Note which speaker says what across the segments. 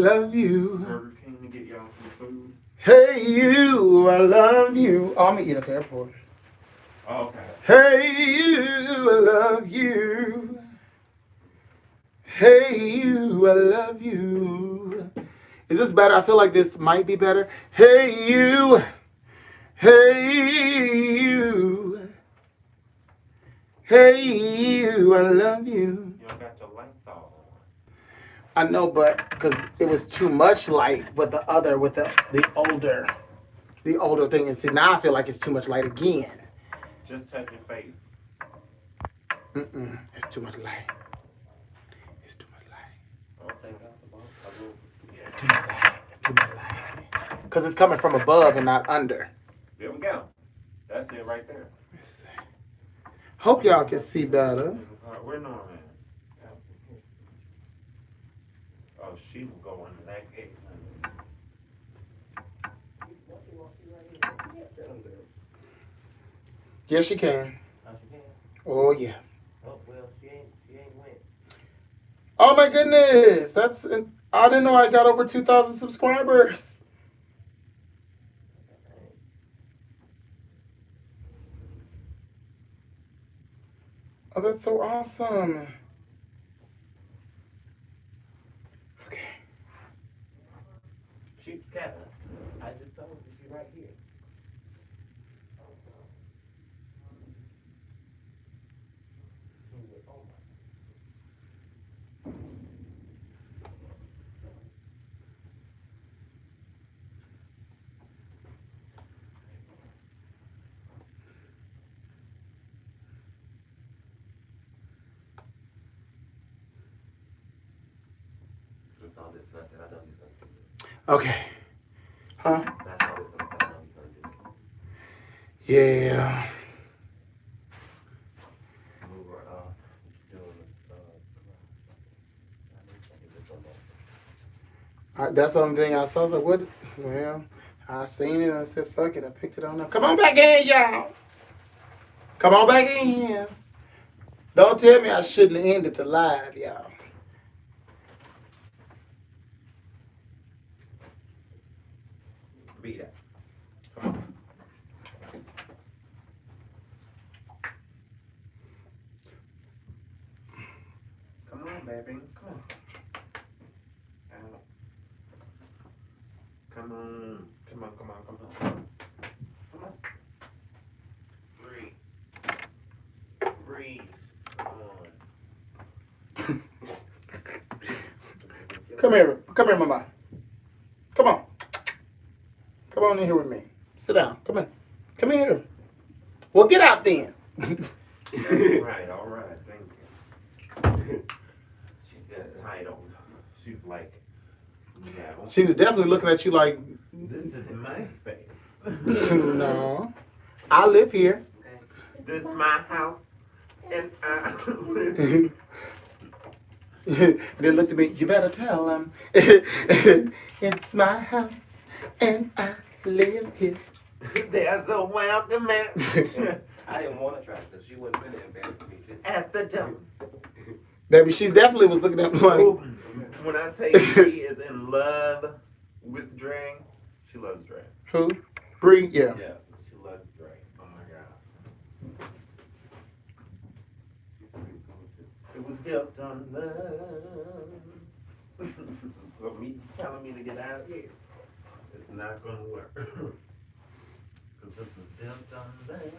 Speaker 1: love you.
Speaker 2: Burger King to get y'all some food.
Speaker 1: Hey, you, I love you. Oh, I'm gonna eat at the airport.
Speaker 2: Oh, okay.
Speaker 1: Hey, you, I love you. Hey, you, I love you. Is this better? I feel like this might be better. Hey, you. Hey, you. Hey, you, I love you.
Speaker 2: You don't got your lights all
Speaker 1: I know, but because it was too much light with the other, with the older thing. And see, now I feel like it's too much light again.
Speaker 2: on. Just touch your face.
Speaker 1: It's too much light. It's too much light.
Speaker 2: Okay,
Speaker 1: Yeah, it's too much light. It's too much light. Because it's coming from above and not under.
Speaker 2: there we go. That's it right there.
Speaker 1: Let's see. Hope y'all can see better.
Speaker 2: Where Norman? Oh, she will go under that gate.
Speaker 1: Yes, she can.
Speaker 2: Oh, she can.
Speaker 1: Oh, yeah.
Speaker 2: Oh well, she ain't went.
Speaker 1: Oh, my goodness. I didn't know I got over 2,000 subscribers. Oh, that's so awesome. Okay.
Speaker 2: She Kevin. I just told you she right here. Oh my. That's all this. I said I know he's gonna do this.
Speaker 1: Okay. Huh?
Speaker 2: That's all this. I said I know he's gonna do this.
Speaker 1: Yeah.
Speaker 2: We were doing
Speaker 1: That's the only thing I saw. I was like, what? Well, I seen it. I said, fuck it. I picked it on up. Come on back in, y'all. Come on back in here. Don't tell me I shouldn't have ended the live, y'all.
Speaker 2: beat it. Come on. Come on, baby. Come on. Out. Come on. Come on, come on, come on. Come on. Breathe. Breathe. Come on.
Speaker 1: Come here. Come here, mama. Come on. Come on in here with me. Sit down. Come in. Come here. Well, get out then.
Speaker 2: Right, all right. Thank you. She said titled. She's like, no.
Speaker 1: She was definitely looking at you like,
Speaker 2: This is my space.
Speaker 1: no. I live here.
Speaker 2: This is my house. And I live.
Speaker 1: And then looked at me, you better tell them. It's my house and I live here.
Speaker 2: There's a welcome mat
Speaker 3: I didn't want to try because she wasn't really embarrassed me.
Speaker 2: at the door.
Speaker 1: Baby, she definitely was looking at me like,
Speaker 2: When I tell you she is in love with Dre, she loves Dre.
Speaker 1: who? Bree? Yeah.
Speaker 2: Yeah, she loves Dre. Oh my god. It was built on love. So me telling me to get out of here, it's not gonna work. Cause this is built on love.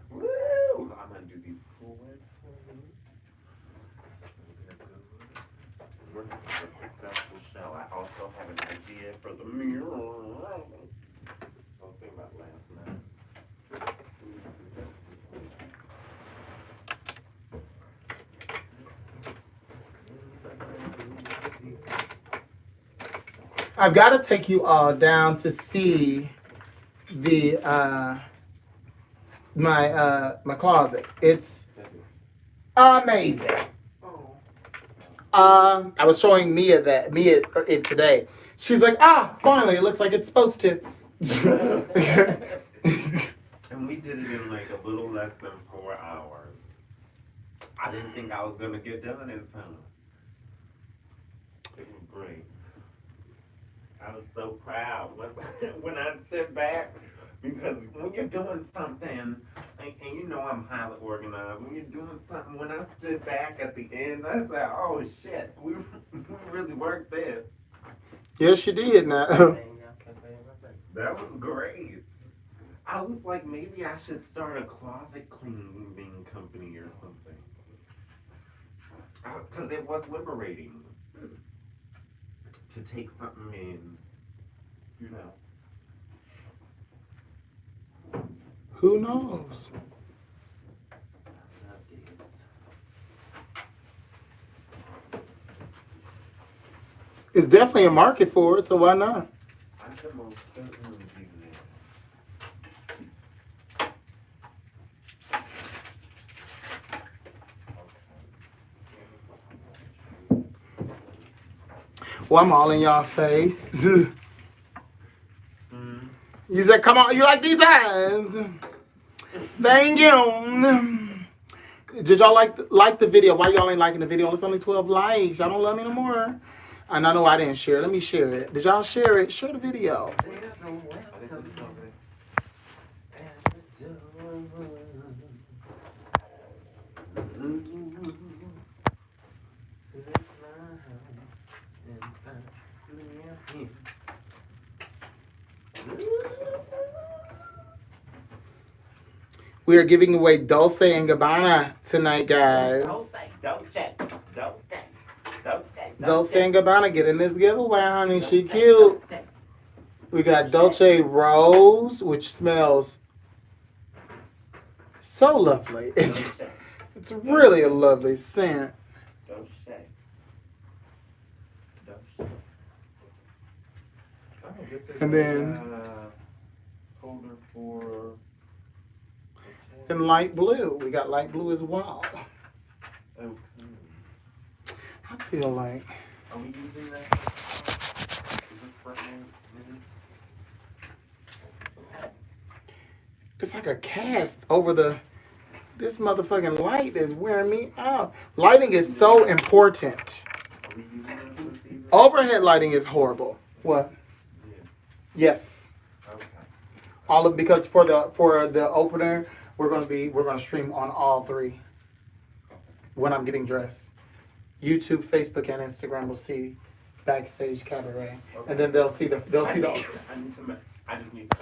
Speaker 2: Woo! I'm gonna do these cool ones. We're having a successful show. I also have an idea for the mirror. I was thinking about last night.
Speaker 1: I've got to take you all down to see the my closet. It's amazing. I was showing Mia it today. She's like, finally, it looks like it's supposed to.
Speaker 2: And we did it in like a little less than 4 hours. I didn't think I was gonna get done in time. great. I was so proud when I stood back because when you're doing something, and you know I'm highly organized, when you're doing something, when I stood back at the end, I said, oh shit, we really worked this.
Speaker 1: Yes, you did now.
Speaker 2: That was great. I was like, maybe I should start a closet cleaning company or something. Because it was liberating to take something in, you know.
Speaker 1: Who knows? It's definitely a market for it, so why not?
Speaker 2: I could most certainly do that.
Speaker 1: Well, I'm all in y'all face. You said, come on, you like these eyes. Thank you. Did y'all like the video? Why y'all ain't liking the video? It's only 12 likes. Y'all don't love me no more. And I know I didn't share it. Let me share it. Did y'all share it? Share the video. We are giving away Dulce and Gabbana tonight, guys. Dulce and Gabbana getting this giveaway, honey. She cute. We got Dolce Rose, which smells so lovely. It's really a lovely scent. And then
Speaker 2: holder for
Speaker 1: in light blue. We got light blue as well.
Speaker 2: okay.
Speaker 1: I feel like
Speaker 2: Are we using that? Is this for
Speaker 1: it's like a cast over the. This motherfucking light is wearing me out. Lighting is so important.
Speaker 2: Are we using this either?
Speaker 1: Overhead lighting is horrible. What?
Speaker 2: Yes.
Speaker 1: Yes.
Speaker 2: Okay.
Speaker 1: All of because for the opener, we're gonna stream on all three when I'm getting dressed. YouTube, Facebook, and Instagram will see Backstage Cabaret,
Speaker 2: Okay.
Speaker 1: and then they'll see the
Speaker 2: I just need to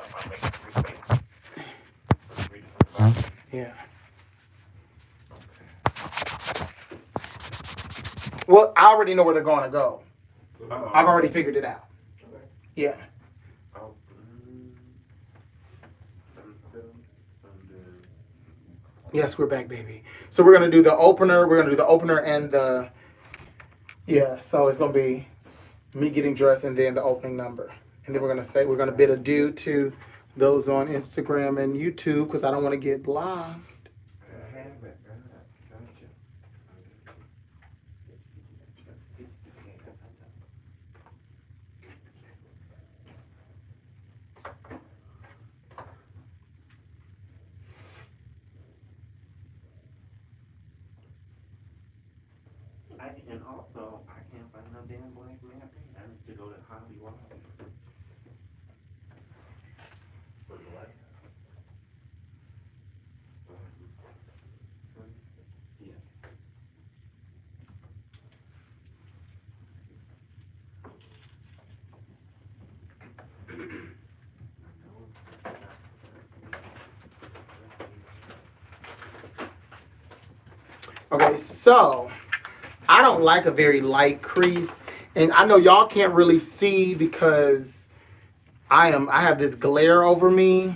Speaker 1: yeah. Well, I already know where they're going to go. I've already figured it out. Yeah.
Speaker 2: Oh,
Speaker 1: Yes, we're back, baby. So we're gonna do the opener. We're gonna do the opener and the So it's gonna be me getting dressed and then the opening number, and then we're gonna bid adieu to those on Instagram and YouTube because I don't want to get blocked.
Speaker 2: And also, I can't find no damn black nappy. I need to go to Hobby Lobby. For the light. Yes.
Speaker 1: Okay, so I don't like a very light crease, and I know y'all can't really see because I have this glare over me,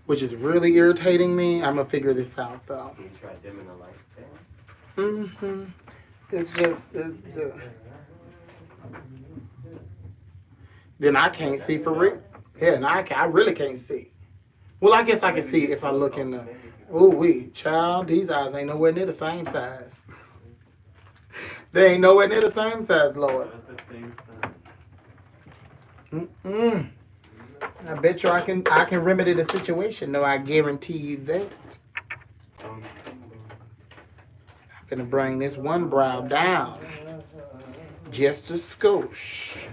Speaker 1: which is really irritating me. I'm gonna figure this out though.
Speaker 3: You try dimming the light down.
Speaker 1: It's just. Then I can't see for real. Yeah, and I really can't see. Well, I guess I can see if I look in the. Ooh, child, these eyes ain't nowhere near the same size. They ain't nowhere near the same size, Lord. I bet you I can remedy the situation. No, I guarantee you that. I'm gonna bring this one brow down. Just a skosh.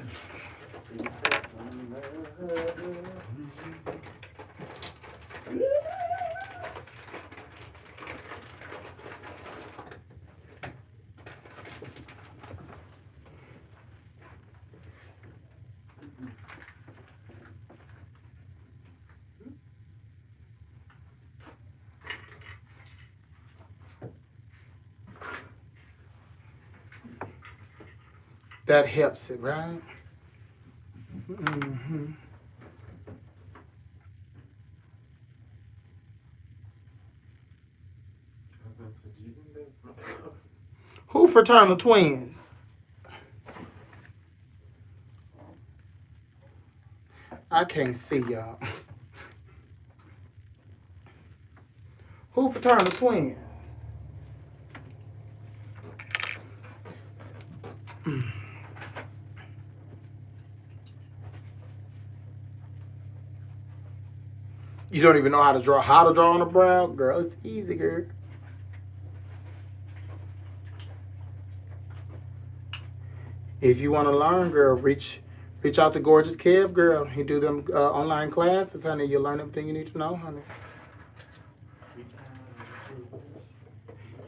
Speaker 1: That helps it, right? Mm-hmm. Who fraternal twins? I can't see y'all. Who fraternal twins? You don't even know how to draw on a brow? Girl, it's easy, girl. If you want to learn, girl, reach out to Gorgeous Kev, girl. He do them online classes, honey. You'll learn everything you need to know, honey.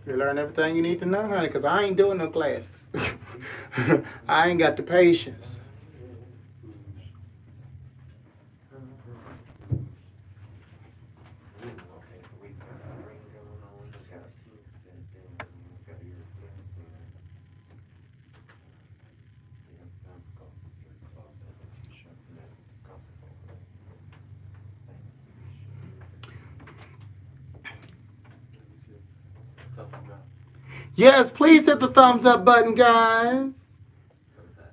Speaker 1: You learn everything you need to know, honey, because I ain't doing no classes. I ain't got the patience. Yes, please hit the thumbs up button, guys.
Speaker 3: What's that?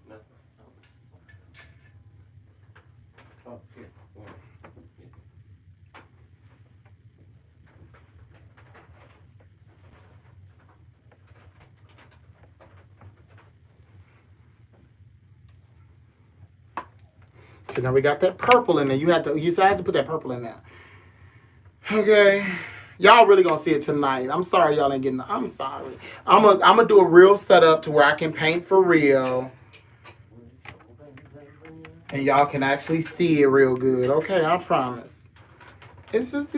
Speaker 3: Nothing. Oh, here.
Speaker 1: Okay, now we got that purple in there. You had to put that purple in there. Okay. Y'all really gonna see it tonight. I'm sorry y'all ain't getting. I'm sorry. I'm gonna do a real setup to where I can paint for real, and y'all can actually see it real good. Okay, I promise. It's just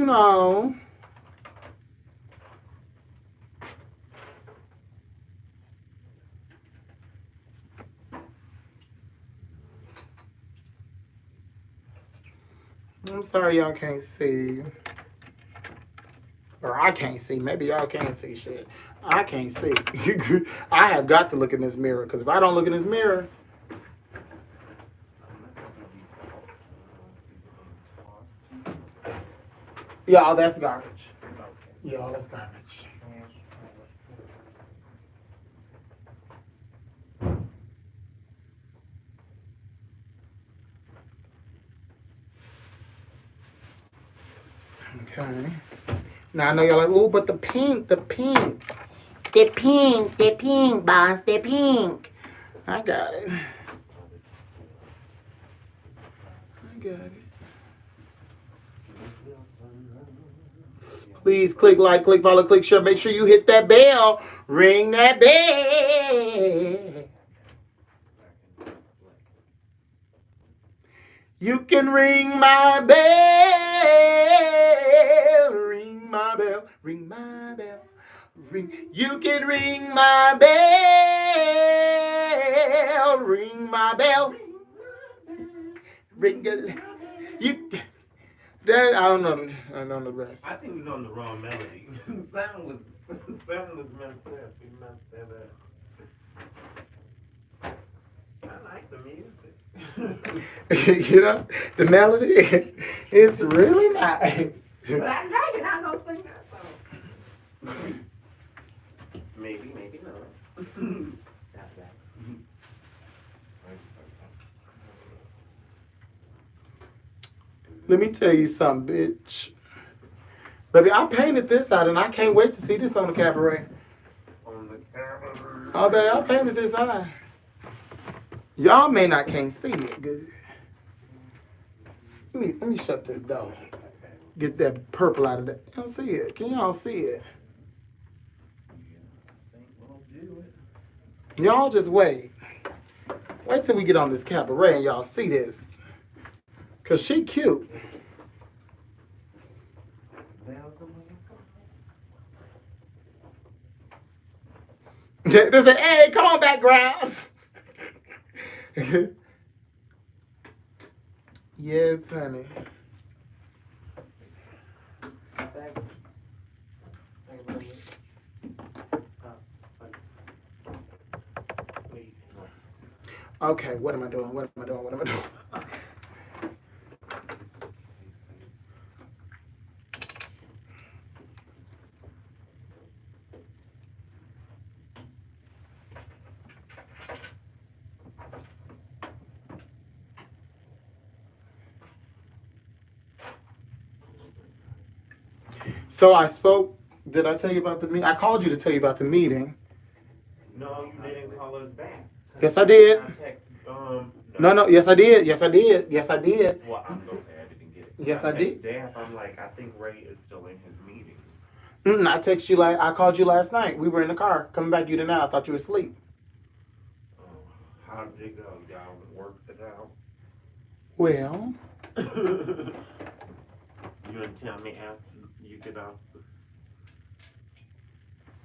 Speaker 1: I'm sorry y'all can't see. Or I can't see. Maybe y'all can't see shit. I can't see. I have got to look in this mirror, because if I don't look in this mirror, y'all, that's garbage. Y'all, that's garbage. Okay. Now I know y'all like, oh, but the pink, boss, the pink. I got it. Please click like, click follow, click share. Make sure you hit that bell. Ring that bell. You can ring my bell. Ring my bell. Ring my bell. Ring. You can ring my bell. Ring my bell. Ring it. You. That, I don't know the rest.
Speaker 2: I think he's on the wrong melody. Something was messed up. He messed that up. I like the music.
Speaker 1: The melody is really nice.
Speaker 2: But I know you're not gonna sing that song. Maybe not.
Speaker 1: Let me tell you something, bitch. Baby, I painted this out, and I can't wait to see this on the cabaret.
Speaker 2: On the cabaret.
Speaker 1: Oh, baby, I painted this out. Y'all may not can't see it. Good. Let me shut this door. Get that purple out of that. You don't see it. Can y'all see it?
Speaker 2: I think we'll do it.
Speaker 1: Y'all just wait. Wait till we get on this cabaret and y'all see this. Cause she cute.
Speaker 2: There's a way.
Speaker 1: There's an hey, come on background. Yes, honey. Okay, what am I doing? What am I doing? What am I doing? So I spoke. Did I tell you about the meeting? I called you to tell you about the meeting.
Speaker 2: No, you didn't call us back.
Speaker 1: Yes, I did.
Speaker 2: I text,
Speaker 1: No. Yes, I did. Yes, I did. Yes, I did.
Speaker 2: Well, I'm gonna say I didn't get it.
Speaker 1: Yes, I did.
Speaker 2: Dad, I'm like, I think Ray is still in his meeting.
Speaker 1: I text you like I called you last night. We were in the car coming back. You didn't know. I thought you were asleep.
Speaker 2: How did it go? Y'all worked it out?
Speaker 1: Well,
Speaker 2: You didn't tell me after you get off.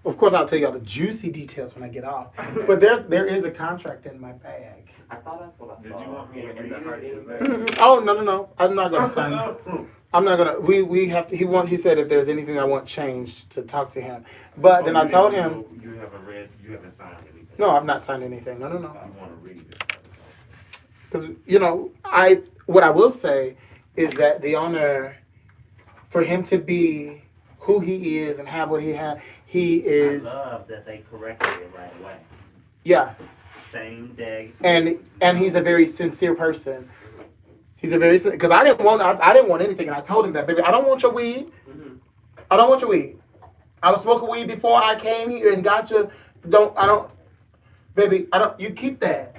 Speaker 1: of course, I'll tell you all the juicy details when I get off. But there is a contract in my bag.
Speaker 3: I thought that's what I
Speaker 2: Did
Speaker 3: thought.
Speaker 2: you want me to
Speaker 3: And
Speaker 2: read
Speaker 3: you
Speaker 2: the heart?
Speaker 3: didn't
Speaker 2: Is
Speaker 3: even-
Speaker 2: that-
Speaker 1: Oh no! I'm not gonna sign it. I'm not gonna. We have to. He said if there's anything I want changed to talk to him. But then
Speaker 2: Oh,
Speaker 1: I
Speaker 2: you
Speaker 1: told
Speaker 2: didn't
Speaker 1: him.
Speaker 2: know- You haven't read. You haven't signed anything.
Speaker 1: No, I've not signed anything. No.
Speaker 2: You want to read it?
Speaker 1: Because what I will say is that the owner, for him to be who he is and have what he has, he is.
Speaker 3: I love that they corrected it right away.
Speaker 1: Yeah,
Speaker 2: Same day.
Speaker 1: and he's a very sincere person. He's a very because I didn't want anything, and I told him that, baby, I don't want your weed.
Speaker 3: Mm-hmm.
Speaker 1: I don't want your weed. I was smoking weed before I came here and got you. Baby, I don't. You keep that.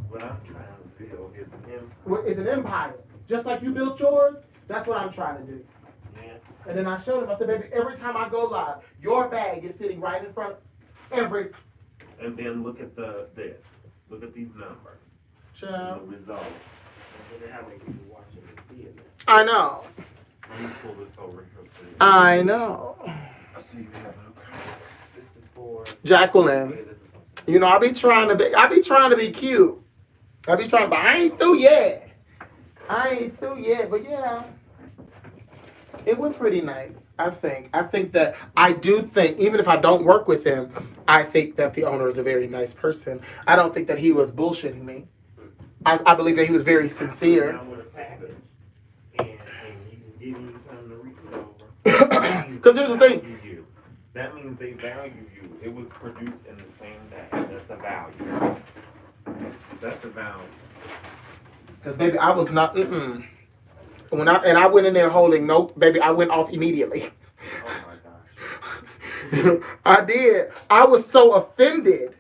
Speaker 2: What I'm trying to build is an empire.
Speaker 1: It's an empire, just like you built yours. That's what I'm trying to do.
Speaker 2: Yeah.
Speaker 1: And then I showed him. I said, baby, every time I go live, your bag is sitting right in front.
Speaker 2: And then look at this. Look at these numbers.
Speaker 1: Child.
Speaker 2: The results.
Speaker 3: I wonder how many people watching and see it now.
Speaker 1: I know.
Speaker 2: Let me pull this over here so you
Speaker 1: I know.
Speaker 2: I see you have
Speaker 3: This is for
Speaker 1: Jacqueline.
Speaker 3: this is
Speaker 1: You know, I be trying to be cute. But I ain't through yet. But yeah. It went pretty nice, I think. I do think, even if I don't work with him, I think that the owner is a very nice person. I don't think that he was bullshitting me. I believe that he was very sincere.
Speaker 2: Down with a package, and you can give you time to read it over.
Speaker 1: 'Cause here's the thing.
Speaker 2: Value you. That means they value you. It was produced in the same day. That's a value. That's a value.
Speaker 1: Because, baby, I was not, When I went in there holding, nope, baby, I went off immediately.
Speaker 2: Oh my gosh.
Speaker 1: I did. I was so offended.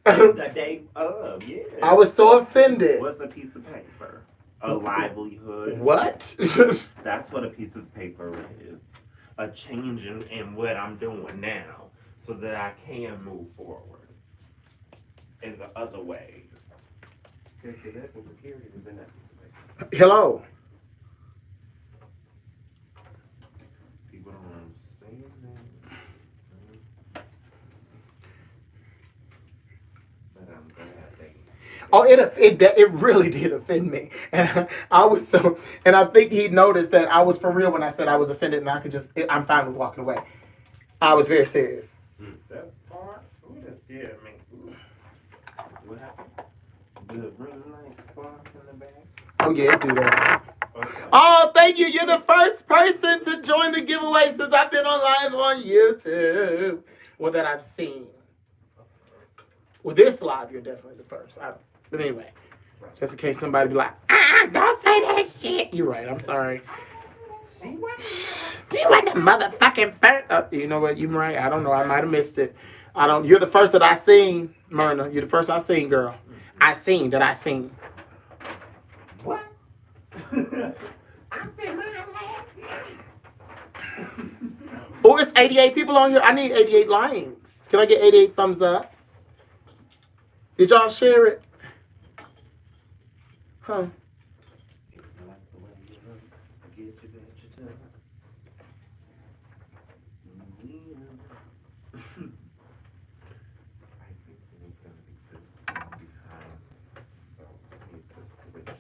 Speaker 2: The day of, yeah.
Speaker 1: I was so offended.
Speaker 2: What's a piece of paper? A livelihood.
Speaker 1: What?
Speaker 2: That's what a piece of paper is. A change in what I'm doing now so that I can move forward in the other ways.
Speaker 3: there's some security within that piece of paper.
Speaker 1: Hello.
Speaker 2: People don't understand that. But I'm glad they.
Speaker 1: Oh, it really did offend me, and and I think he noticed that I was for real when I said I was offended, and I'm fine with walking away. I was very serious.
Speaker 2: That's part. Ooh, that scared me. Ooh. What happened? The really nice spark in the back.
Speaker 1: Oh yeah, do that.
Speaker 2: Okay.
Speaker 1: Oh, thank you. You're the first person to join the giveaway since I've been on live on YouTube. Well, that I've seen. Well, this live, you're definitely the first. But anyway, just in case somebody be like, don't say that shit. You're right. I'm sorry.
Speaker 2: She wasn't.
Speaker 1: You wasn't a motherfucking first. You know what? You're right. I don't know. I might have missed it. You're the first that I seen, Myrna. You're the first I seen, girl. I seen.
Speaker 2: What? I said mine last night.
Speaker 1: Oh, it's 88 people on here. I need 88 likes. Can I get 88 thumbs up? Did y'all share it? Huh?
Speaker 2: If you like the way you look, I get you, bet you too. I think it was gonna be this one behind, so I need to switch.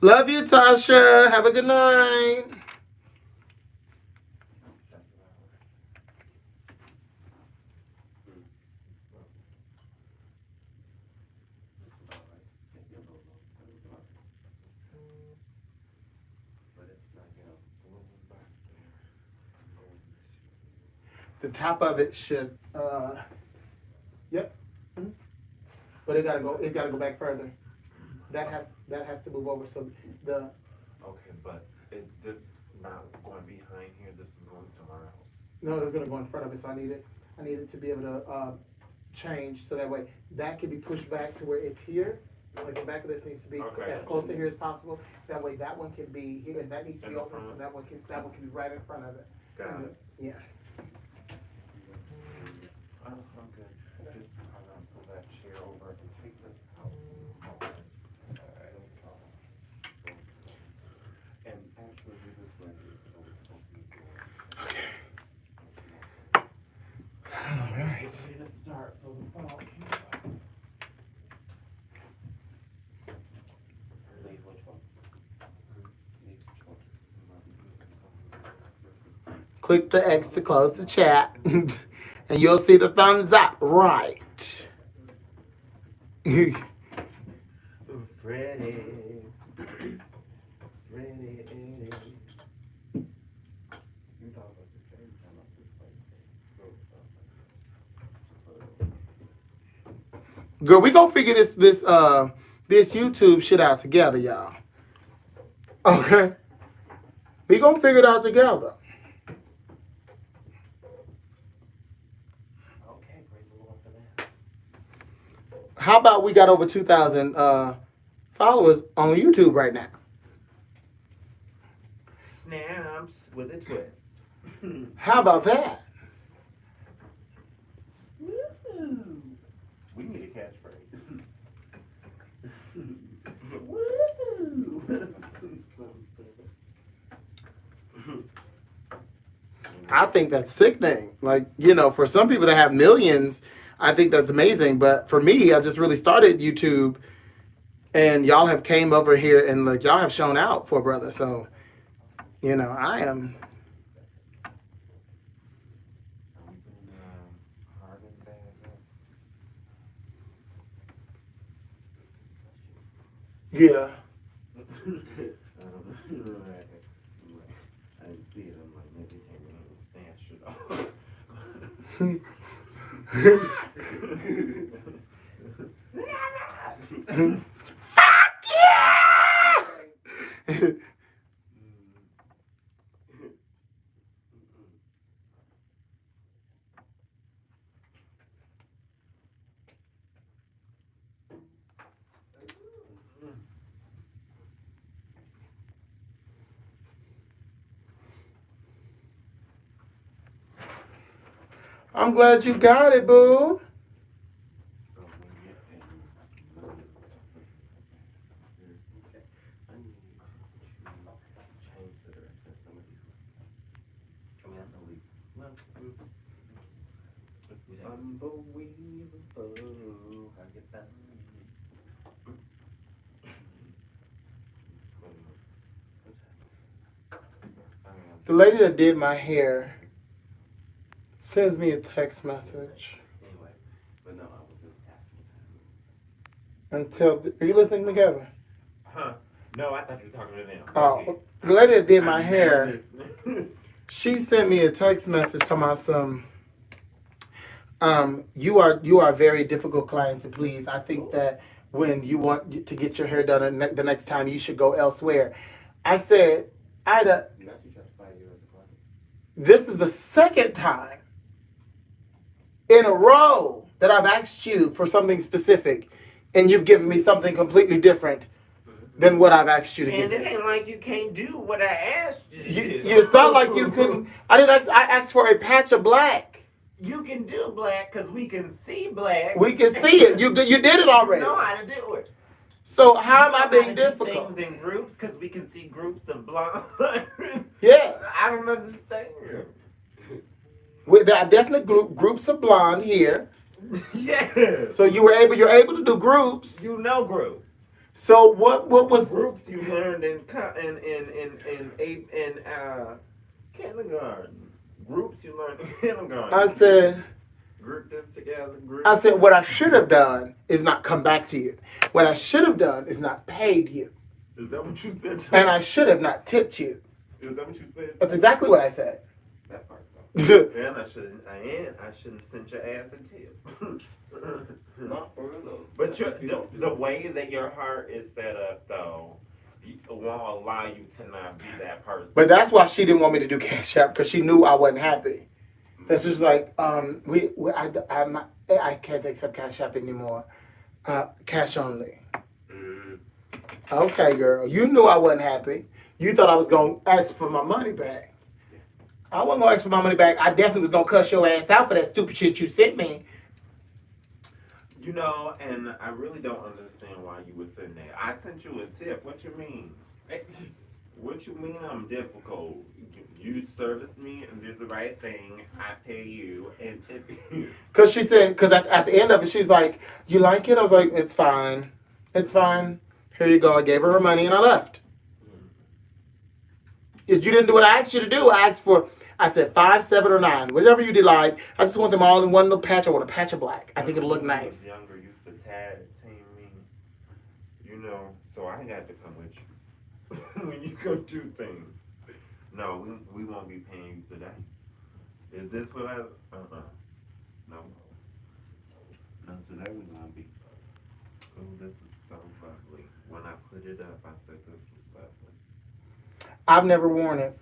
Speaker 1: Love you, Tasha. Have a good night.
Speaker 2: That's about it. That's about right. Maybe a little low, but it's about right. But it's not, blowing back there. I'm going to.
Speaker 1: The top of it should. Yep. Mhm. But it gotta go. It gotta go back further. That has to move over. So the
Speaker 2: Okay, but is this not going behind here? This is going somewhere else.
Speaker 1: no, it's gonna go in front of it. So I need it. I need it to be able to change so that way that can be pushed back to where it's here. Like the back of this needs to be
Speaker 2: Okay.
Speaker 1: as close to here as possible. That way that one can be here and that needs to
Speaker 2: In
Speaker 1: be
Speaker 2: the
Speaker 1: open. So
Speaker 2: front.
Speaker 1: that one can be right in front of it.
Speaker 2: Got it.
Speaker 1: Yeah.
Speaker 2: I'm good. Just, I'm gonna pull that chair over and take this out. And actually do this right here, so we don't be doing.
Speaker 1: All right.
Speaker 2: Ready to start, so the fall can. Leave which one? Leave which one?
Speaker 1: Click the X to close the chat, and you'll see the thumbs up. Right.
Speaker 2: Freddie. Freddie. You talk about the same time I just like
Speaker 1: Girl, we gonna figure this YouTube shit out together, y'all. Okay? We gonna figure it out together.
Speaker 2: okay, praise the Lord for that.
Speaker 1: How about we got over 2,000 followers on YouTube right now?
Speaker 2: Snaps with a twist.
Speaker 1: How about that?
Speaker 2: Woo! We need a catchphrase. Woo!
Speaker 1: I think that's sickening. Like, for some people that have millions, I think that's amazing. But for me, I just really started YouTube, and y'all have came over here and like y'all have shown out for brother. So, I am.
Speaker 2: Hard and bad.
Speaker 1: Yeah.
Speaker 2: I didn't see it. I'm like, maybe he can't even stand shit off.
Speaker 1: Fuck yeah! I'm glad you got it, boo.
Speaker 2: So when you get in, I need to change the direction of some of these. I mean, I know we. Well, it's unbelievable how you done.
Speaker 1: The lady that did my hair sends me a text message
Speaker 3: Anyway, but no, I was just asking.
Speaker 1: and tells. Are you listening to me, Kevin?
Speaker 2: Huh? No, I thought you were talking to them.
Speaker 1: Oh, the lady that did my
Speaker 2: I'm
Speaker 1: hair,
Speaker 2: nervous.
Speaker 1: she sent me a text message talking about some. You are a very difficult client to please. I think that when you want to get your hair done the next time, you should go elsewhere. I said, Ida,
Speaker 3: You actually tried to fire you as a client.
Speaker 1: this is the second time in a row that I've asked you for something specific, and you've given me something completely different than what I've asked you to give
Speaker 2: And it
Speaker 1: me.
Speaker 2: ain't like you can't do what I asked you to do.
Speaker 1: It's not like you couldn't. I didn't ask. I asked for a patch of black.
Speaker 2: You can do black because we can see black.
Speaker 1: We can see it. You did it already.
Speaker 2: You know how to do it.
Speaker 1: So how am
Speaker 2: You know
Speaker 1: I
Speaker 2: how
Speaker 1: being
Speaker 2: to do
Speaker 1: difficult?
Speaker 2: things in groups because we can see groups of blonde.
Speaker 1: Yes.
Speaker 2: I don't understand.
Speaker 1: There are definitely groups of blonde here.
Speaker 2: Yes.
Speaker 1: So you're able to do groups.
Speaker 2: You know groups.
Speaker 1: So what was
Speaker 2: Groups you learned in kindergarten. Groups you learned in kindergarten.
Speaker 1: I said
Speaker 2: Group this together. Group.
Speaker 1: I said what I should have done is not come back to you. What I should have done is not paid you.
Speaker 2: Is that what you said?
Speaker 1: And I should have not tipped you.
Speaker 2: Is that what you said?
Speaker 1: That's exactly what I said.
Speaker 3: That part though.
Speaker 2: And I shouldn't have sent your ass a tip.
Speaker 3: Not for real though.
Speaker 2: But the way that your heart is set up, though, won't allow you to not be that person.
Speaker 1: But that's why she didn't want me to do Cash App, because she knew I wasn't happy. That's just like I can't accept Cash App anymore. Cash only. Okay, girl. You knew I wasn't happy. You thought I was gonna ask for my money back. I wasn't gonna ask for my money back. I definitely was gonna cuss your ass out for that stupid shit you sent me.
Speaker 2: You know, and I really don't understand why you were sitting there. I sent you a tip. What you mean? What you mean I'm difficult? You serviced me and did the right thing. I pay you and tip you.
Speaker 1: Cause she said, cause at the end of it, she's like, "You like it?" I was like, "It's fine. It's fine. Here you go." I gave her money and I left. You didn't do what I asked you to do. I said 5, 7, or 9, whichever you did. Like, I just want them all in one little patch. I want a patch of black. I think it'll look
Speaker 2: When I
Speaker 1: nice.
Speaker 2: was younger, used to tag team me. You know, so I got to come with you when you go do things. No, we won't be paying you today. Is this what I? No. No, today we won't be. Oh, this is so lovely. When I put it up, I said this was lovely.
Speaker 1: I've never worn it.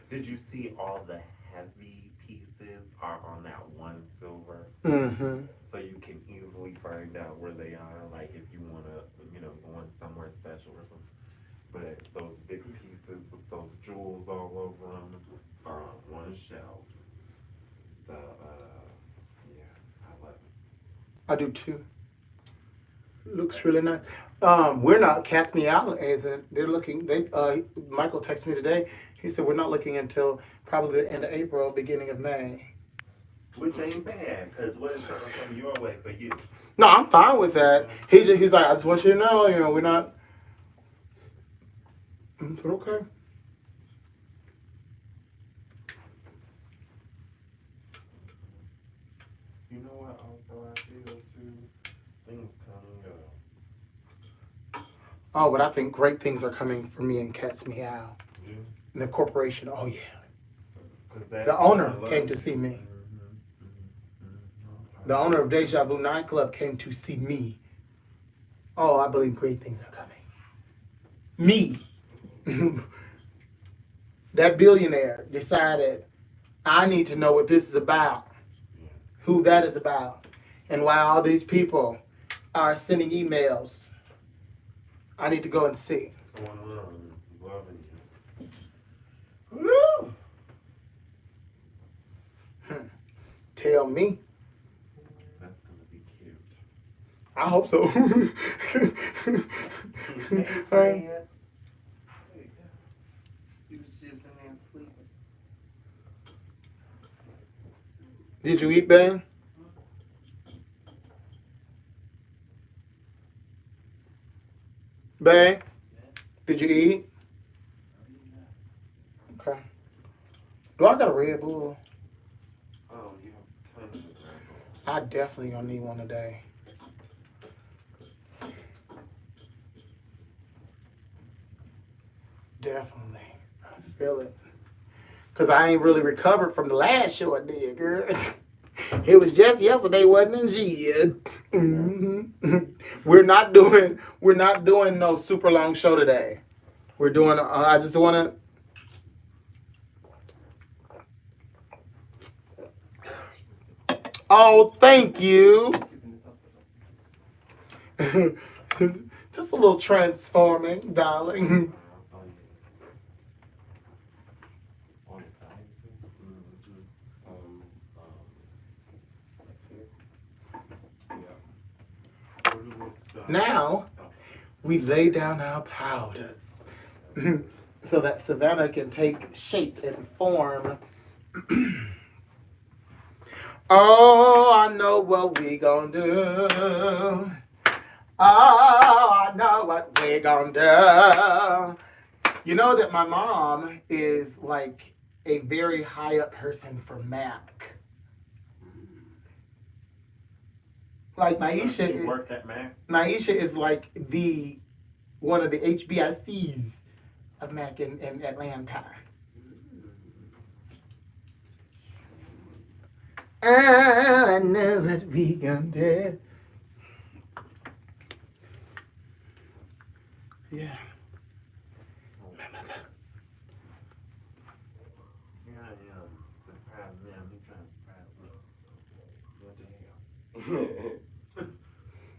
Speaker 2: Did you see all the heavy pieces are on that one silver?
Speaker 1: Mm-hmm.
Speaker 2: So you can easily find out where they are, like if you want to, go in somewhere special or something. But those big pieces with those jewels all over them are on one shelf. Yeah, I love it.
Speaker 1: I do too. Looks really nice. We're not. Cat's Meow isn't. They're looking. Michael texted me today. He said we're not looking until probably the end of April, beginning of May.
Speaker 2: Which ain't bad, because what is something coming your way for you?
Speaker 1: No, I'm fine with that. He's like, I just want you to know, we're not. I said, okay.
Speaker 2: You know what? Also, I feel too. Things coming up.
Speaker 1: Oh, but I think great things are coming for me and Cat's Meow.
Speaker 2: Yeah.
Speaker 1: And the corporation. Oh yeah.
Speaker 2: 'Cause that-
Speaker 1: The owner
Speaker 2: I love
Speaker 1: came
Speaker 2: it.
Speaker 1: to see me.
Speaker 2: Mhm.
Speaker 1: The owner of Deja Vu nightclub came to see me. Oh, I believe great things are coming. Me. That billionaire decided I need to know what this is about, who that is about, and why all these people are sending emails. I need to go and see.
Speaker 2: Loving you. Woo!
Speaker 1: Tell me.
Speaker 2: That's gonna be cute.
Speaker 1: I hope so.
Speaker 2: Hey, Fred. You was just in there sleeping.
Speaker 1: Did you eat, Ben? Ben? Did you eat? Okay. Do I got a Red Bull?
Speaker 2: Oh, you have tons of Red Bull.
Speaker 1: I definitely gonna need one today. Definitely. I feel it. Cause I ain't really recovered from the last show I did, girl. It was just yesterday, wasn't it? Shit. Mm-hmm. We're not doing no super long show today. We're doing. I just wanna. Oh, thank you. Just a little transforming, darling.
Speaker 3: On the side. Yeah.
Speaker 1: Now we lay down our powders so that Savannah can take shape and form. Oh, I know what we gonna do. Oh, I know what we gonna do. You know that my mom is like a very high up person for Mac. Like
Speaker 2: You work at Mac?
Speaker 1: Naisha is like the one of the HBICs of Mac in Atlanta. Oh, I know what we gonna do. Yeah.
Speaker 2: Yeah, I am. Surprise me. I'm trying to surprise me. What the hell?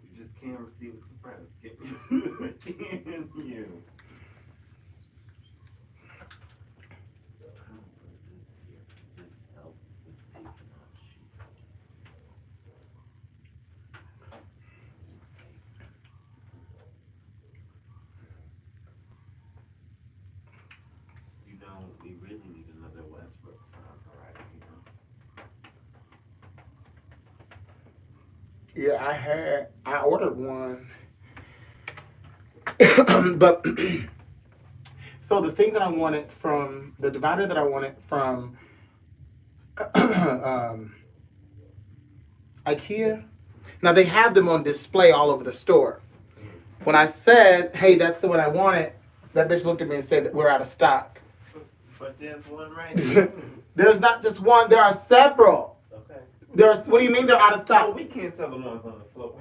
Speaker 2: You just can't receive a surprise. Can you? You know, we really need another Westbrook song right here.
Speaker 1: Yeah, I ordered one. But so the thing that I wanted from the divider that I wanted from IKEA. Now they have them on display all over the store. When I said, "Hey, that's the one I wanted," that bitch looked at me and said that we're out of stock.
Speaker 2: But there's one right here.
Speaker 1: There's not just one. There are several.
Speaker 3: Okay.
Speaker 1: There's. What do you mean they're out of
Speaker 2: Oh,
Speaker 1: stock?
Speaker 2: we can't sell the ones on the floor.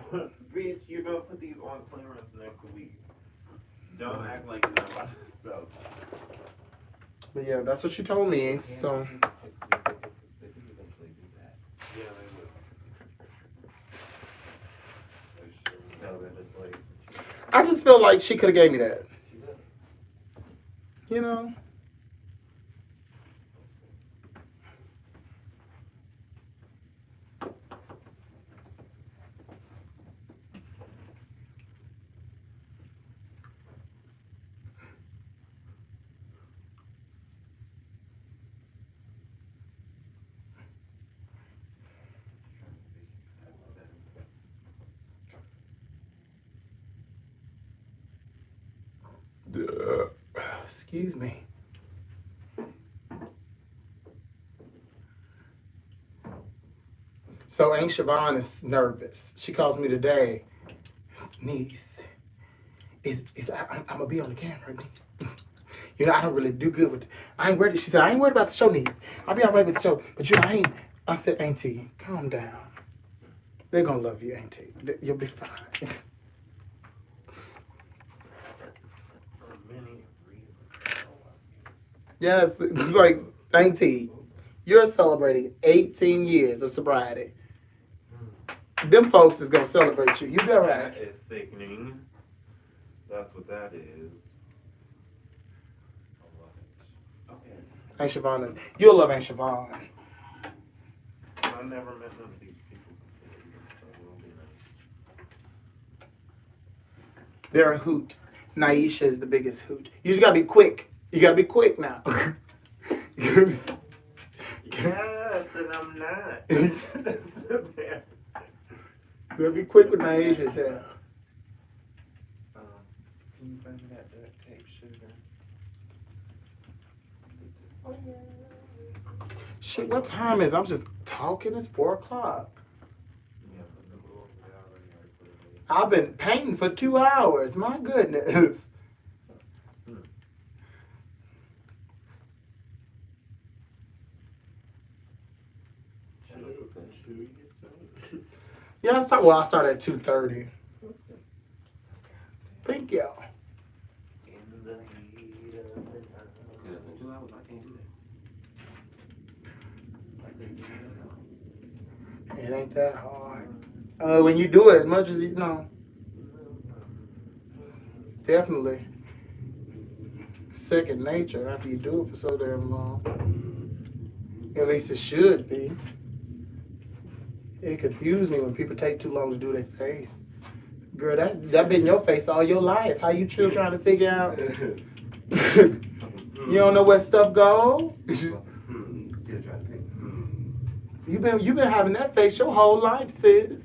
Speaker 2: Bitch, you're gonna put these on clearance next week. Don't act like you're not about to sell them.
Speaker 1: But yeah, that's what she told me. So
Speaker 3: They could eventually do that.
Speaker 2: Yeah, they will.
Speaker 3: Sell their displays.
Speaker 1: I just feel like she could have gave me that.
Speaker 3: She will.
Speaker 1: You know. Excuse me. So Aunt Siobhan is nervous. She calls me today. Niece, I'm gonna be on the camera, niece. You know, I don't really do good with. I ain't worried. She said, I ain't worried about the show, niece. I'll be all right with the show. But you know, I ain't. I said, Auntie, calm down. They're gonna love you, Auntie. You'll be fine.
Speaker 2: For many reasons.
Speaker 1: Yes, it's like, Auntie, you're celebrating 18 years of sobriety. Them folks is gonna celebrate you. You be all right.
Speaker 2: That is sickening. That's what that is. I love it. Okay.
Speaker 1: Aunt Siobhan is. You'll love Aunt Siobhan.
Speaker 2: I never met none of these people before, so we'll be nice.
Speaker 1: They're a hoot. Naisha is the biggest hoot. You just gotta be quick. You gotta be quick now.
Speaker 2: Yeah, and I'm not. That's the bad.
Speaker 1: You gotta be quick with Naisha, yeah.
Speaker 2: Can you find me that duct tape, sugar?
Speaker 1: Shit, what time is it? I'm just talking. It's 4 o'clock. I've been painting for 2 hours. My goodness. Yeah, I started at 2:30. Thank you.
Speaker 3: Because in 2 hours, I can't do that.
Speaker 1: It ain't that hard. When you do it as much as you know, it's definitely second nature after you do it for so damn long. At least it should be. It confused me when people take too long to do their face. Girl, that been your face all your life. How you still trying to figure out? You don't know where stuff go? You've been having that face your whole life, sis.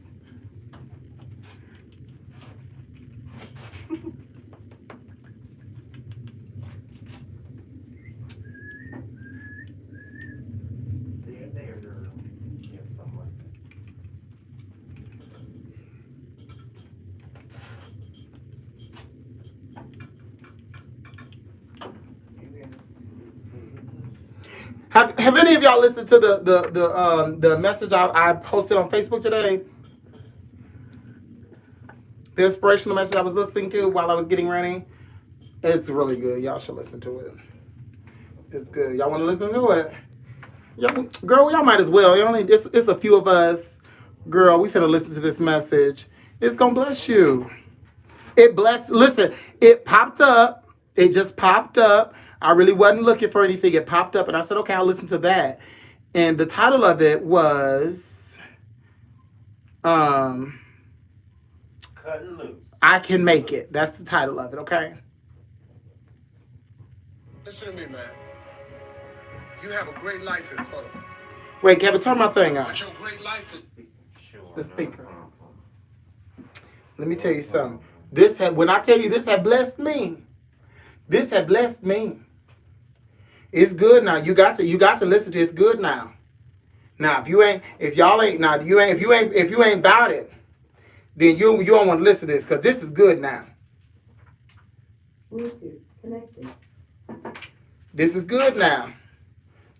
Speaker 2: There, girl. Yeah, something like that.
Speaker 1: Have any of y'all listened to the message I posted on Facebook today? The inspirational message I was listening to while I was getting ready. It's really good. Y'all should listen to it. It's good. Y'all want to listen to it? Girl, y'all might as well. It's a few of us. Girl, we finna listen to this message. It's gonna bless you. Listen, it popped up. It just popped up. I really wasn't looking for anything. It popped up and I said, okay, I'll listen to that. And the title of it was
Speaker 2: Cutting loose.
Speaker 1: I Can Make It. That's the title of it, okay?
Speaker 4: Listen to me, man. You have a great life in front of you.
Speaker 1: Wait, Kevin, turn my thing on.
Speaker 4: But your great life is...
Speaker 1: The speaker. Let me tell you something. When I tell you this had blessed me. This had blessed me. It's good now. You got to listen to it. It's good now. Now, if you ain't about it, then you don't want to listen to this because this is good now.
Speaker 5: Bluetooth connected.
Speaker 1: This is good now.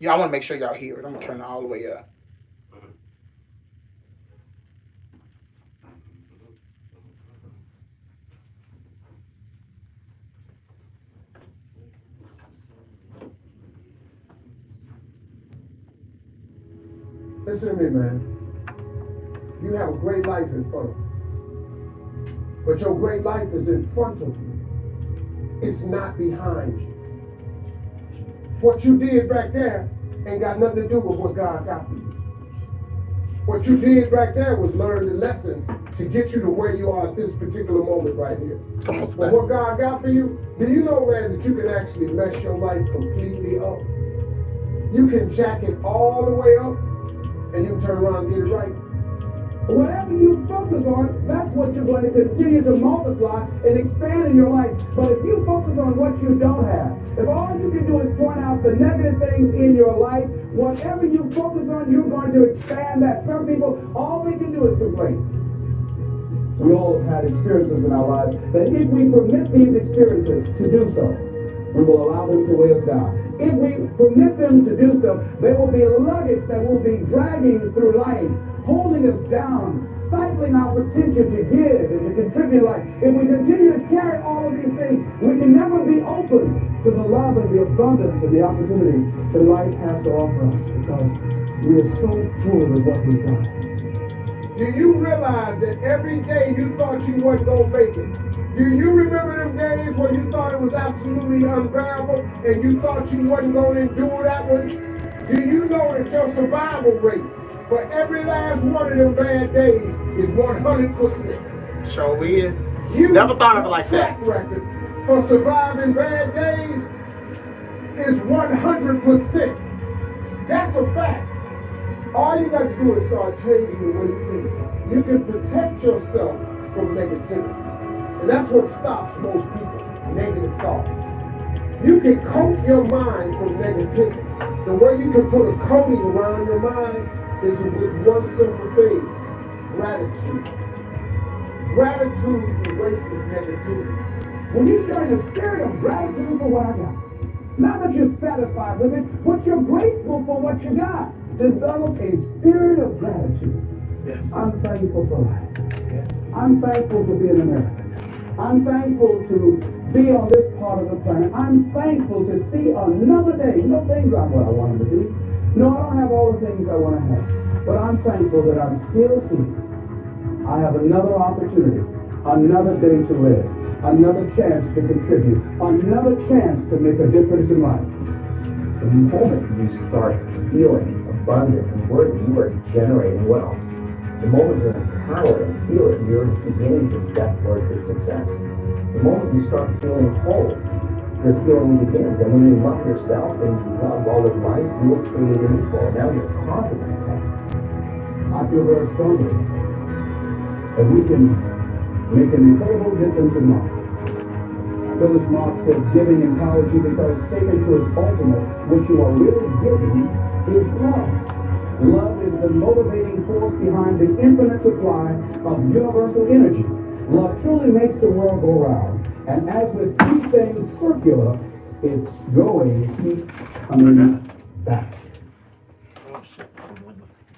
Speaker 1: Y'all want to make sure y'all hear it. I'm gonna turn it all the way up.
Speaker 4: Listen to me, man. You have a great life in front of you. But your great life is in front of you. It's not behind you. What you did back there ain't got nothing to do with what God got for you. What you did back there was learn the lessons to get you to where you are at this particular moment right here.
Speaker 1: Come on,
Speaker 4: But what God got for you, do you know, man, that you can actually mess your life completely up? You can jack it all the way up, and you can turn around and get it right.
Speaker 6: Whatever you focus on, that's what you're going to continue to multiply and expand in your life. But if you focus on what you don't have, if all you can do is point out the negative things in your life, whatever you focus on, you're going to expand that. Some people, all they can do is complain. We all have had experiences in our lives that if we permit these experiences to do so, we will allow them to weigh us down. If we permit them to do so, they will be luggage that will be dragging through life, holding us down, stifling our potential to give and to contribute life. If we continue to carry all of these things, we can never be open to the love and the abundance and the opportunity that life has to offer us because we are so full of what we've got.
Speaker 4: Do you realize that every day you thought you weren't going to make it? Do you remember them days when you thought it was absolutely unbearable and you thought you wasn't going to endure that one? Do you know that your survival rate for every last one of them bad days is 100%?
Speaker 1: Sure is. Never thought of it like that.
Speaker 4: Your track record for surviving bad days is 100%. That's a fact. All you got to do is start changing the way you think. You can protect yourself from negativity. And that's what stops most people, negative thoughts. You can coat your mind from negativity. The way you can put a coating around your mind is with one simple thing: gratitude. Gratitude erases negativity.
Speaker 6: When you're showing a spirit of gratitude for what I got, not that you're satisfied with it, but you're grateful for what you got. Develop a spirit of gratitude.
Speaker 1: Yes.
Speaker 6: I'm thankful for life.
Speaker 1: Yes.
Speaker 6: I'm thankful for being American. I'm thankful to be on this part of the planet. I'm thankful to see another day. No things aren't what I want them to be. No, I don't have all the things I want to have. But I'm thankful that I'm still here. I have another opportunity, another day to live, another chance to contribute, another chance to make a difference in life.
Speaker 5: The moment you start feeling abundant and worthy, you are generating wealth. The moment you're empowered and feel it, you're beginning to step towards this success. The moment you start feeling whole, your healing begins. And when you love yourself and you love all of life, you will create an equal. Now you're causing an effect.
Speaker 6: I feel very strongly that we can make an incredible difference in life. Phyllis Marx said, giving empowers you because taken to its ultimate, what you are really giving is love. Love is the motivating force behind the infinite supply of universal energy. Love truly makes the world go round. And as with keep things circular, it's going to keep coming back.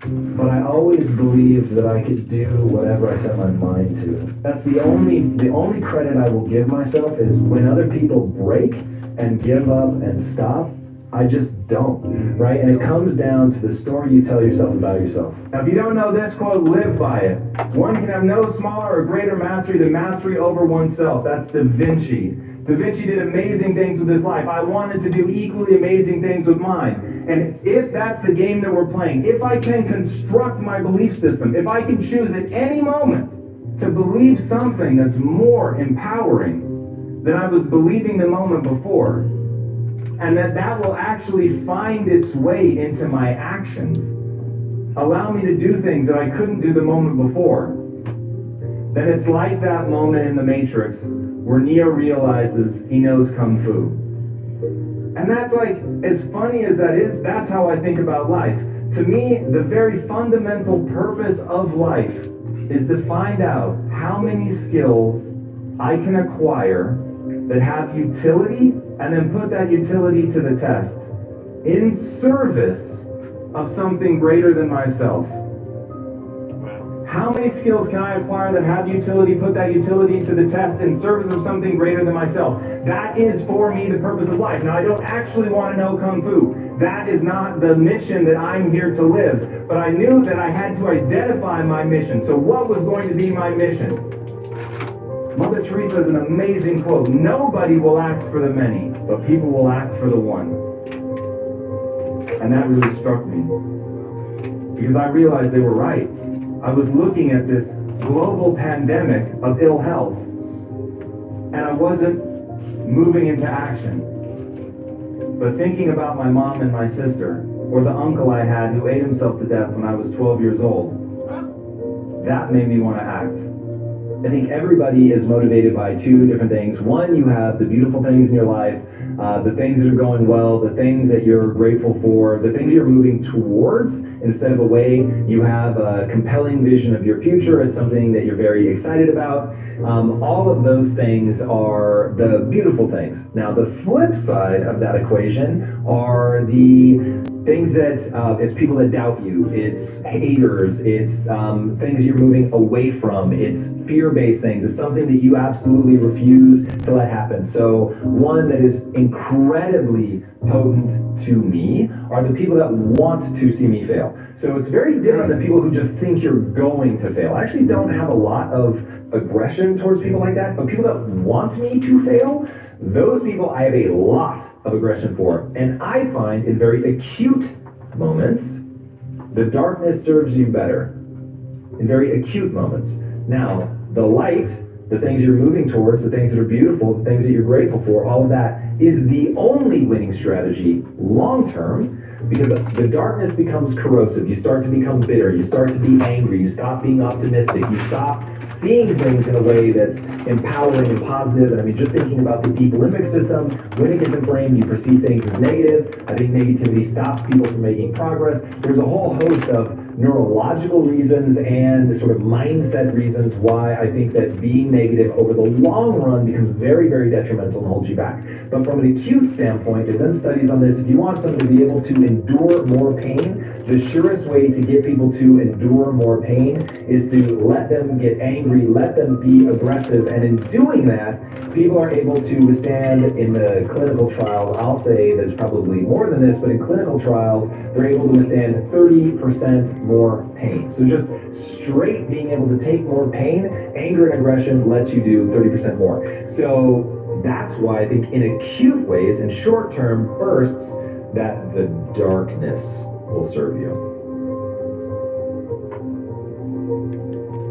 Speaker 5: But I always believed that I could do whatever I set my mind to. That's the only credit I will give myself is when other people break and give up and stop, I just don't, right? And it comes down to the story you tell yourself about yourself.
Speaker 7: Now, if you don't know this quote, live by it. One can have no smaller or greater mastery than mastery over oneself. That's Da Vinci. Da Vinci did amazing things with his life. I wanted to do equally amazing things with mine. And if that's the game that we're playing, if I can construct my belief system, if I can choose at any moment to believe something that's more empowering than I was believing the moment before, and that will actually find its way into my actions, allow me to do things that I couldn't do the moment before, then it's like that moment in the Matrix where Neo realizes he knows Kung Fu. And that's like, as funny as that is, that's how I think about life. To me, the very fundamental purpose of life is to find out how many skills I can acquire that have utility, and then put that utility to the test in service of something greater than myself. How many skills can I acquire that have utility, put that utility to the test in service of something greater than myself? That is for me the purpose of life. Now, I don't actually want to know Kung Fu. That is not the mission that I'm here to live. But I knew that I had to identify my mission. So what was going to be my mission? Mother Teresa has an amazing quote. Nobody will act for the many, but people will act for the one. And that really struck me. Because I realized they were right. I was looking at this global pandemic of ill health, and I wasn't moving into action. But thinking about my mom and my sister, or the uncle I had who ate himself to death when I was 12 years old, that made me want to act.
Speaker 5: I think everybody is motivated by two different things. One, you have the beautiful things in your life, the things that are going well, the things that you're grateful for, the things you're moving towards instead of away. You have a compelling vision of your future. It's something that you're very excited about. All of those things are the beautiful things. Now, the flip side of that equation are the things that it's people that doubt you, it's haters, it's things you're moving away from, it's fear-based things, it's something that you absolutely refuse to let happen. So one that is incredibly potent to me are the people that want to see me fail. So it's very different than people who just think you're going to fail. I actually don't have a lot of aggression towards people like that, but people that want me to fail, those people I have a lot of aggression for. And I find in very acute moments, the darkness serves you better. In very acute moments. Now, the light, the things you're moving towards, the things that are beautiful, the things that you're grateful for, all of that is the only winning strategy long term. Because the darkness becomes corrosive. You start to become bitter. You start to be angry. You stop being optimistic. You stop seeing things in a way that's empowering and positive. And I mean, just thinking about the deep limbic system, when it gets inflamed, you perceive things as negative. I think negativity stops people from making progress. There's a whole host of neurological reasons and sort of mindset reasons why I think that being negative over the long run becomes very, very detrimental and holds you back. But from an acute standpoint, they've done studies on this. If you want someone to be able to endure more pain, the surest way to get people to endure more pain is to let them get angry, let them be aggressive, and in doing that, people are able to withstand in the clinical trial. I'll say there's probably more than this, but in clinical trials, they're able to withstand 30% more pain. So just straight being able to take more pain, anger and aggression lets you do 30% more. So that's why I think in acute ways, in short-term bursts, that the darkness will serve you.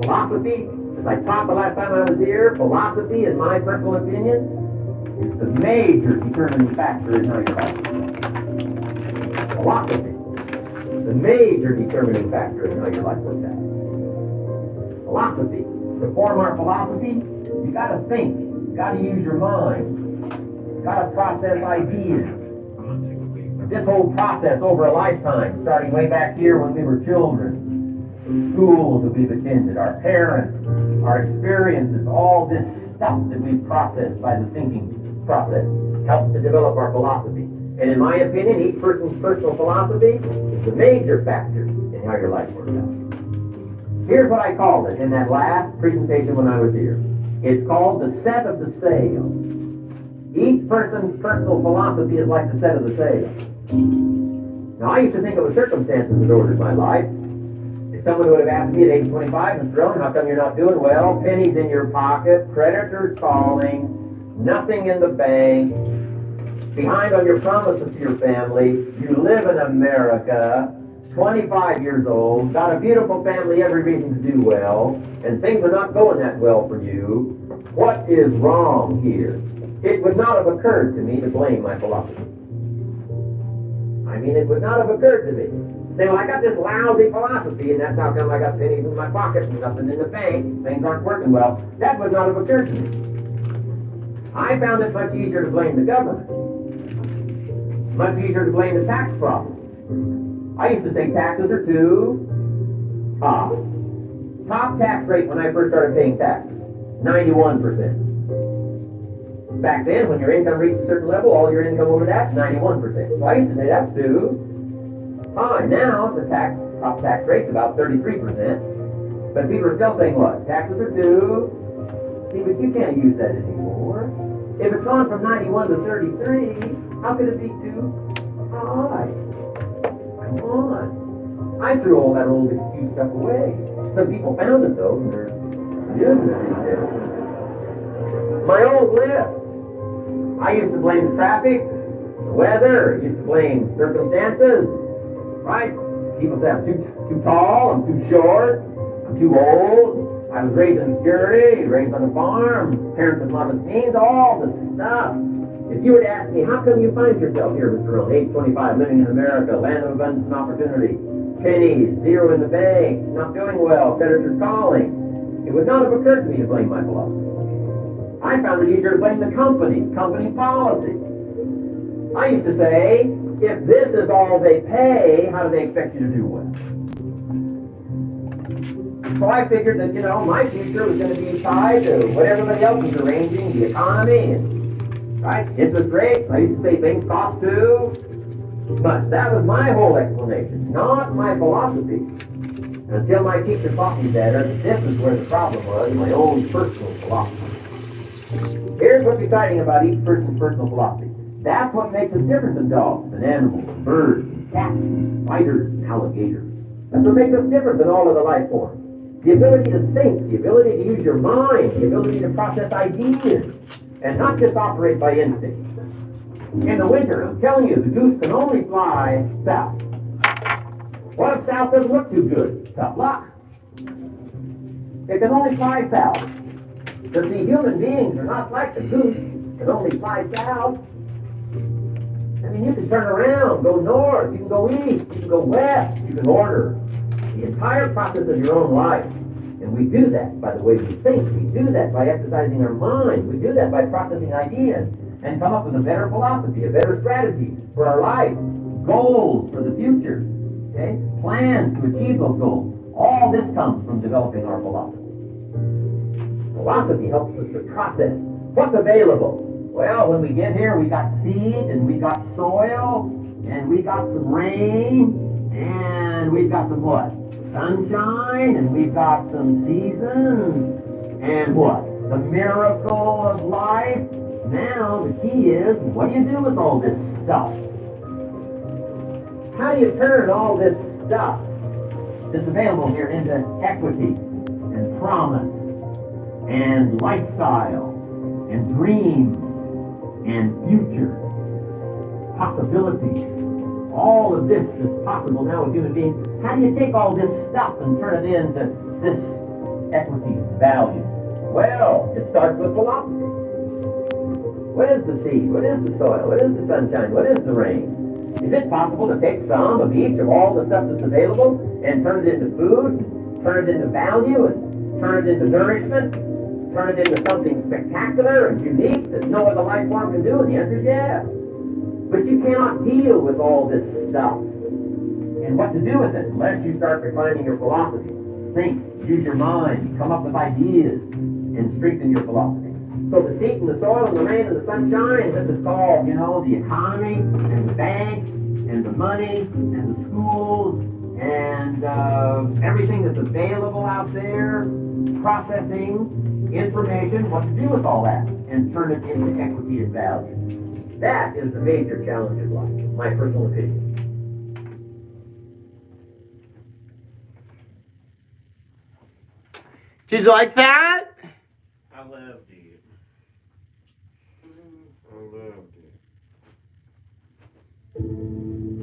Speaker 8: Philosophy, as I talked the last time I was here, philosophy, in my personal opinion, is the major determining factor in how you're life. Philosophy, the major determining factor in how your life works out. Philosophy. To form our philosophy, you gotta think, you gotta use your mind, you gotta process ideas. This whole process over a lifetime, starting way back here when we were children, schools that we've attended, our parents, our experiences, all this stuff that we've processed by the thinking process helps to develop our philosophy. And in my opinion, each person's personal philosophy is the major factor in how your life works out. Here's what I called it in that last presentation when I was here. It's called the set of the sail. Each person's personal philosophy is like the set of the sail. Now, I used to think it was circumstances that ordered my life. If someone would have asked me at age 25, Mr. Rowan, how come you're not doing well? Pennies in your pocket, creditors calling, nothing in the bank, behind on your promises to your family, you live in America, 25 years old, got a beautiful family, every reason to do well, and things are not going that well for you. What is wrong here? It would not have occurred to me to blame my philosophy. I mean, it would not have occurred to me. Say, well, I got this lousy philosophy, and that's how come I got pennies in my pocket and nothing in the bank. Things aren't working well. That would not have occurred to me. I found it much easier to blame the government. Much easier to blame the tax problem. I used to say taxes are too high. Top tax rate when I first started paying taxes, 91%. Back then, when your income reached a certain level, all your income over that's 91%. So I used to say that's too high. Now, the top tax rate's about 33%. But people are still saying what? Taxes are too. See, but you can't use that anymore. If it's gone from 91 to 33, how could it be too high? Come on. I threw all that old excuse stuff away. Some people found it, though, and they're using it these days. My old list. I used to blame the traffic, the weather, I used to blame circumstances, right? People say I'm too tall, I'm too short, I'm too old, I was raised in obscurity, raised on a farm, parents with modest means, all this stuff. If you were to ask me, how come you find yourself here, Mr. Rowan, age 25, living in America, land of abundance and opportunity, pennies, zero in the bank, not doing well, creditors calling, it would not have occurred to me to blame my philosophy. I found it easier to blame the company policy. I used to say, if this is all they pay, how do they expect you to do well? So I figured that, my future was going to be tied to what everybody else was arranging, the economy, and, right, interest rates. I used to say things cost too much. That was my whole explanation, not my philosophy. Until my teacher taught me better, this is where the problem was, my own personal philosophy. Here's what's exciting about each person's personal philosophy. That's what makes us different than dogs and animals, and birds, and cats, and spiders, and alligators. That's what makes us different than all of the life forms. The ability to think, the ability to use your mind, the ability to process ideas, and not just operate by instinct. In the winter, I'm telling you, the goose can only fly south. What if south doesn't look too good? Tough luck. It can only fly south. But the human beings are not like the goose, can only fly south. I mean, you can turn around, go north, you can go east, you can go west, you can order the entire process of your own life. And we do that by the way we think. We do that by exercising our mind. We do that by processing ideas and come up with a better philosophy, a better strategy for our life, goals for the future, okay? Plans to achieve those goals. All this comes from developing our philosophy. Philosophy helps us to process what's available. Well, when we get here, we got seed, and we got soil, and we got some rain, and we've got some what? Sunshine, and we've got some seasons, and what? The miracle of life. Now, the key is, what do you do with all this stuff? How do you turn all this stuff that's available here into equity, and promise, and lifestyle, and dreams, and future, possibilities? All of this that's possible now with human beings. How do you take all this stuff and turn it into this equity, value? Well, it starts with philosophy. What is the seed? What is the soil? What is the sunshine? What is the rain? Is it possible to take some of each of all the stuff that's available and turn it into food, and turn it into value, and turn it into nourishment, turn it into something spectacular and unique that no other life form can do? And the answer is yes. But you cannot deal with all this stuff and what to do with it unless you start refining your philosophy. Think, use your mind, come up with ideas, and strengthen your philosophy. So the seed and the soil and the rain and the sunshine, this is called, the economy and the bank and the money and the schools and everything that's available out there, processing information, what to do with all that, and turn it into equity and value. That is the major challenge of life, my personal opinion.
Speaker 1: Did you like that?
Speaker 2: I loved it. I loved it.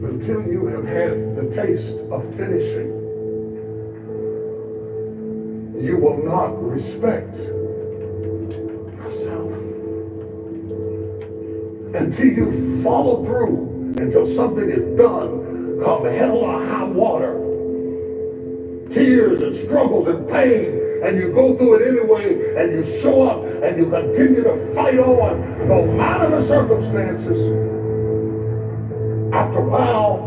Speaker 4: Until you have had the taste of finishing, you will not respect yourself. Until you follow through, until something is done, come hell or high water, tears and struggles and pain, and you go through it anyway, and you show up, and you continue to fight on, no matter the circumstances. After a while,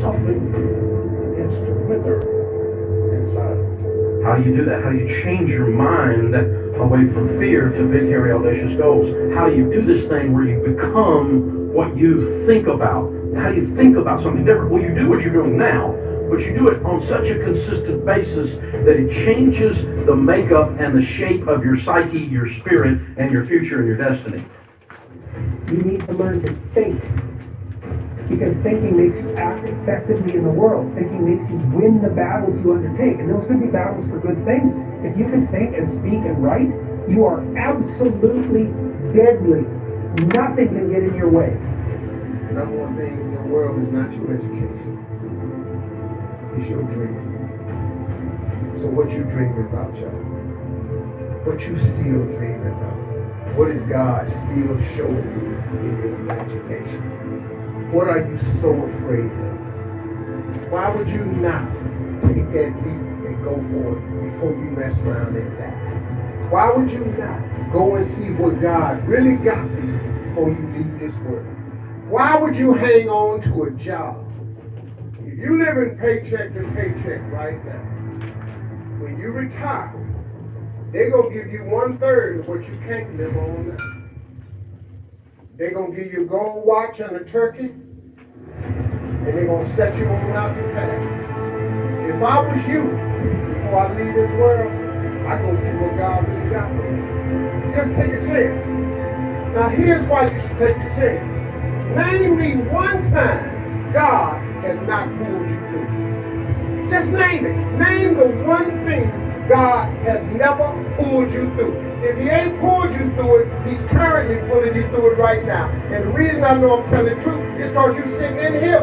Speaker 4: something begins to wither inside.
Speaker 9: How do you do that? How do you change your mind away from fear to big, hairy, audacious goals? How do you do this thing where you become what you think about? How do you think about something different? Well, you do what you're doing now, but you do it on such a consistent basis that it changes the makeup and the shape of your psyche, your spirit, and your future and your destiny.
Speaker 6: You need to learn to think. Because thinking makes you act effectively in the world. Thinking makes you win the battles you undertake. And those could be battles for good things. If you can think and speak and write, you are absolutely deadly. Nothing can get in your way.
Speaker 10: The number one thing in your world is not your education. It's your dream. So what you dreaming about, y'all? What you still dreaming about? What is God still showing you in your imagination? What are you so afraid of? Why would you not take that leap and go for it before you mess around and die? Why would you not go and see what God really got for you before you leave this world? Why would you hang on to a job? If you live in paycheck to paycheck right now, when you retire, they're going to give you 1/3 of what you can't live on now. They're going to give you a gold watch and a turkey, and they're going to set you on out the path. If I was you, before I leave this world, I'm going to see what God really got for me. Just take a chance. Now here's why you should take a chance. Name me one time God has not pulled you through. Just name it. Name the one thing God has never pulled you through. If he ain't pulled you through it, he's currently pulling you through it right now. And the reason I know I'm telling the truth is because you're sitting in here.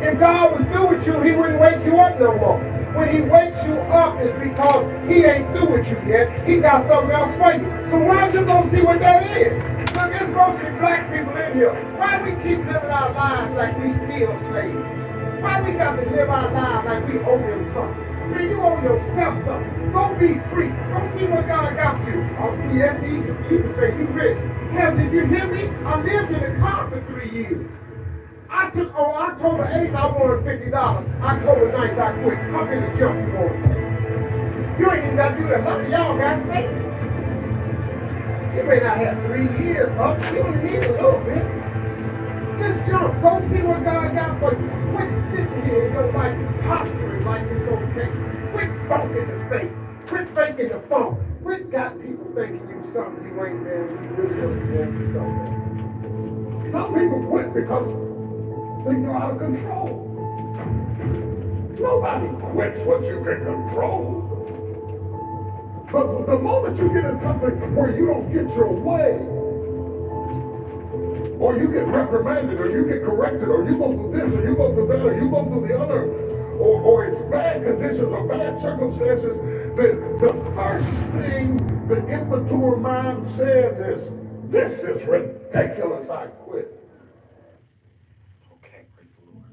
Speaker 10: If God was through with you, he wouldn't wake you up no more.
Speaker 4: When he wakes you up, it's because he ain't through with you yet. He got something else for you. So why don't you go see what that is? Look, it's mostly black people in here. Why do we keep living our lives like we still slaves? Why we got to live our lives like we owe them something? Man, you owe yourself something. Go be free. Go see what God got for you. Oh, see, that's easy for you to say you rich. Hell, did you hear me? I lived in a car for 3 years. I took, on October 8th, I wanted $50. October 9th, I quit. How big a jump you want to take? You ain't even got to do that. None of y'all got savings. You may not have 3 years up. You only need a little bit. Just jump. Go see what God got for you. Quit sitting here in your life posturing like it's okay. Quit funking the fake. Quit faking the funk. Quit got people thinking you something you ain't, man. You really want to something. Some people quit because things are out of control. Nobody quits what you can control. But the moment you get in something where you don't get your way, or you get reprimanded, or you get corrected, or you go through this, or you go through that, or you go through the other, or it's bad conditions or bad circumstances, the first thing the immature mind says is, this is ridiculous, I quit.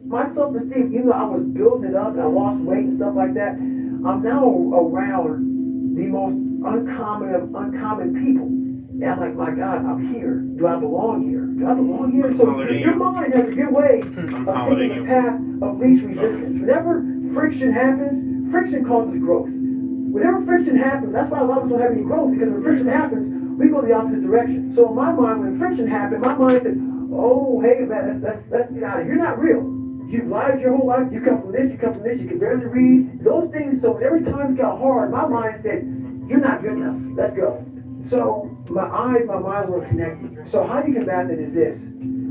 Speaker 6: My self-esteem, even though I was building it up and I lost weight and stuff like that, I'm now around the most uncommon of uncommon people. And I'm like, my God, I'm here. Do I belong here? Do I belong here? So your mind has a good way of taking the path of least resistance. Whenever friction happens, friction causes growth. Whenever friction happens, that's why a lot of us don't have any growth, because when friction happens, we go the opposite direction. So in my mind, when friction happened, my mind said, oh, hey, man, let's get out of here. You're not real. You've lied your whole life. You come from this, you come from this, you can barely read. Those things, so every time it got hard, my mind said, you're not good enough. Let's go. So my eyes, my mind were connected. So how you combat that is this.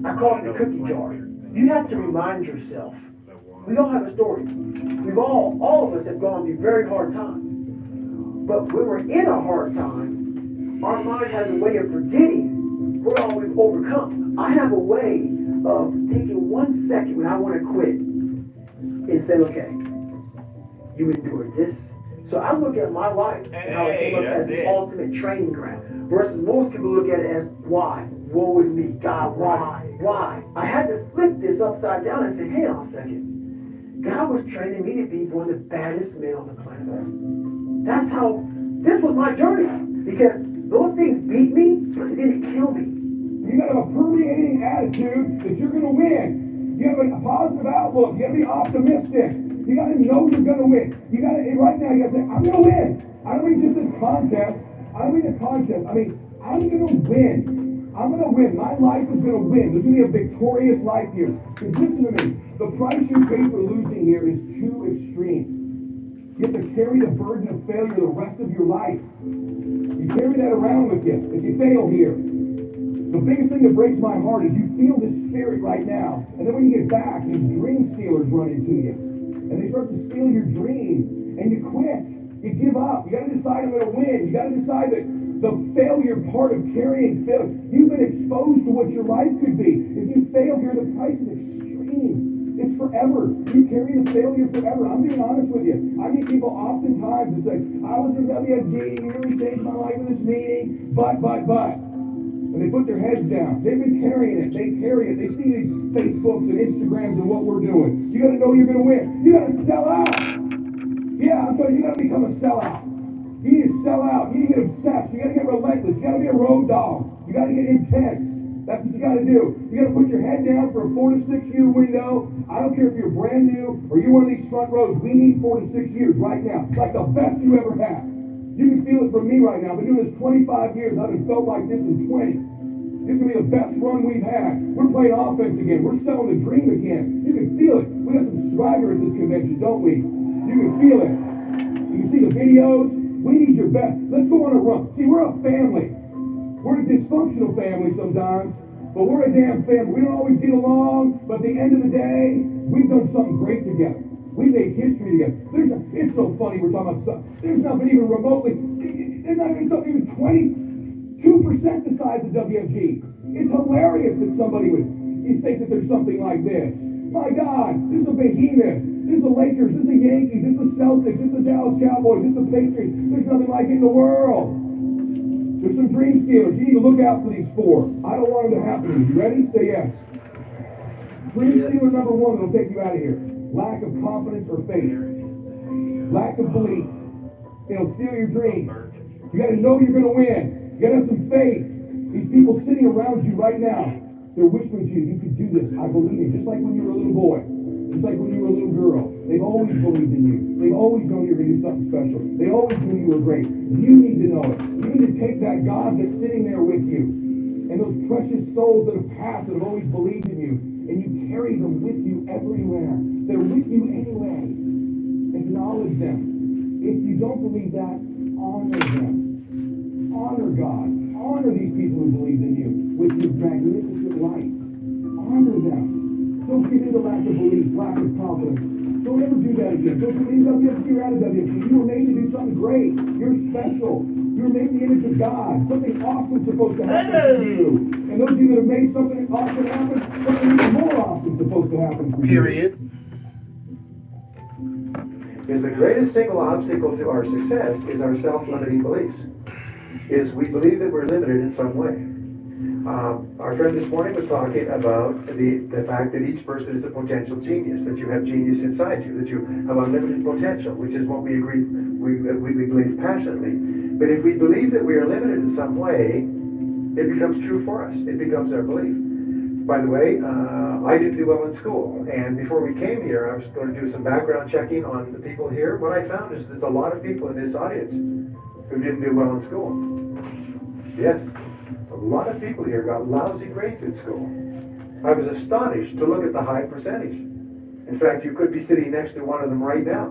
Speaker 6: I call it the cookie jar. You have to remind yourself. We all have a story. We've all of us have gone through very hard times. But when we're in a hard time, our mind has a way of forgetting what all we've overcome. I have a way of taking 1 second when I want to quit and say, okay, you endured this. So I look at my life and how it came up as the ultimate training ground. Versus most people look at it as, why? Woe is me. God, why? Why? I had to flip this upside down and say, hey, on a second. God was training me to be one of the baddest men on the planet. That's how, this was my journey. Because those things beat me, but they didn't kill me.
Speaker 11: You gotta have a permeating attitude that you're gonna win. You have a positive outlook. You gotta be optimistic. You gotta know you're gonna win. You gotta, right now, you gotta say, I'm gonna win. I don't mean just this contest. I don't mean a contest. I mean, I'm gonna win. I'm gonna win. My life is gonna win. There's gonna be a victorious life here. Because listen to me, the price you pay for losing here is too extreme. You have to carry the burden of failure the rest of your life. You carry that around with you if you fail here. The biggest thing that breaks my heart is you feel this spirit right now, and then when you get back, these dream stealers run into you. And they start to steal your dream, and you quit. You give up. You gotta decide I'm gonna win. You gotta decide that the failure part of carrying failure, you've been exposed to what your life could be. If you fail here, the price is extreme. It's forever. You carry the failure forever. I'm being honest with you. I meet people oftentimes that say, I was in WFG, you really changed my life in this meeting, but. And they put their heads down. They've been carrying it. They carry it. They see these Facebooks and Instagrams and what we're doing. You gotta know you're gonna win. You gotta sell out. Yeah, I'm telling you, you gotta become a sellout. You need to sell out. You need to get obsessed. You gotta get relentless. You gotta be a road dog. You gotta get intense. That's what you gotta do. You gotta put your head down for a 4 to 6 year window. I don't care if you're brand new or you're one of these front rows. We need 4 to 6 years right now. Like the best you ever had. You can feel it from me right now. I've been doing this 25 years. I haven't felt like this in 20. This is going to be the best run we've had. We're playing offense again. We're selling the dream again. You can feel it. We got some swagger at this convention, don't we? You can feel it. You can see the videos. We need your best. Let's go on a run. See, we're a family. We're a dysfunctional family sometimes, but we're a damn family. We don't always get along, but at the end of the day, we've done something great together. We made history together. It's so funny we're talking about stuff. There's nothing even remotely, there's not even something even 22% the size of WFG. It's hilarious that somebody would think that there's something like this. My God, this is a behemoth. This is the Lakers, this is the Yankees, this is the Celtics, this is the Dallas Cowboys, this is the Patriots. There's nothing like it in the world. There's some dream stealers. You need to look out for these four. I don't want them to happen to you. You ready? Say yes. Dream stealer number one that'll take you out of here. Lack of confidence or faith. Lack of belief. It'll steal your dream. You gotta know you're gonna win. You gotta have some faith. These people sitting around you right now, they're whispering to you, you could do this. I believe you. Just like when you were a little boy. Just like when you were a little girl. They've always believed in you. They've always known you were gonna do something special. They always knew you were great. You need to know it. You need to take that God that's sitting there with you and those precious souls that have passed, that have always believed in you, and you carry them with you everywhere. They're with you anyway. Acknowledge them. If you don't believe that, honor them. Honor God. Honor these people who believe in you with your magnificent life. Honor them. Don't give in to lack of belief, lack of confidence. Don't ever do that again. Don't do it in WFP. You're out of WFP. You were made to do something great. You're special. You were made in the image of God. Something awesome supposed to happen to you. And those of you that have made something awesome happen, something even more awesome supposed to happen for you.
Speaker 1: Period.
Speaker 10: Is the greatest single obstacle to our success is our self-limiting beliefs. Is we believe that we're limited in some way. Our friend this morning was talking about the fact that each person is a potential genius, that you have genius inside you, that you have unlimited potential, which is what we believe passionately. But if we believe that we are limited in some way, it becomes true for us. It becomes our belief. By the way, I didn't do well in school, and before we came here, I was going to do some background checking on the people here. What I found is there's a lot of people in this audience who didn't do well in school. Yes. A lot of people here got lousy grades in school. I was astonished to look at the high percentage. In fact, you could be sitting next to one of them right now.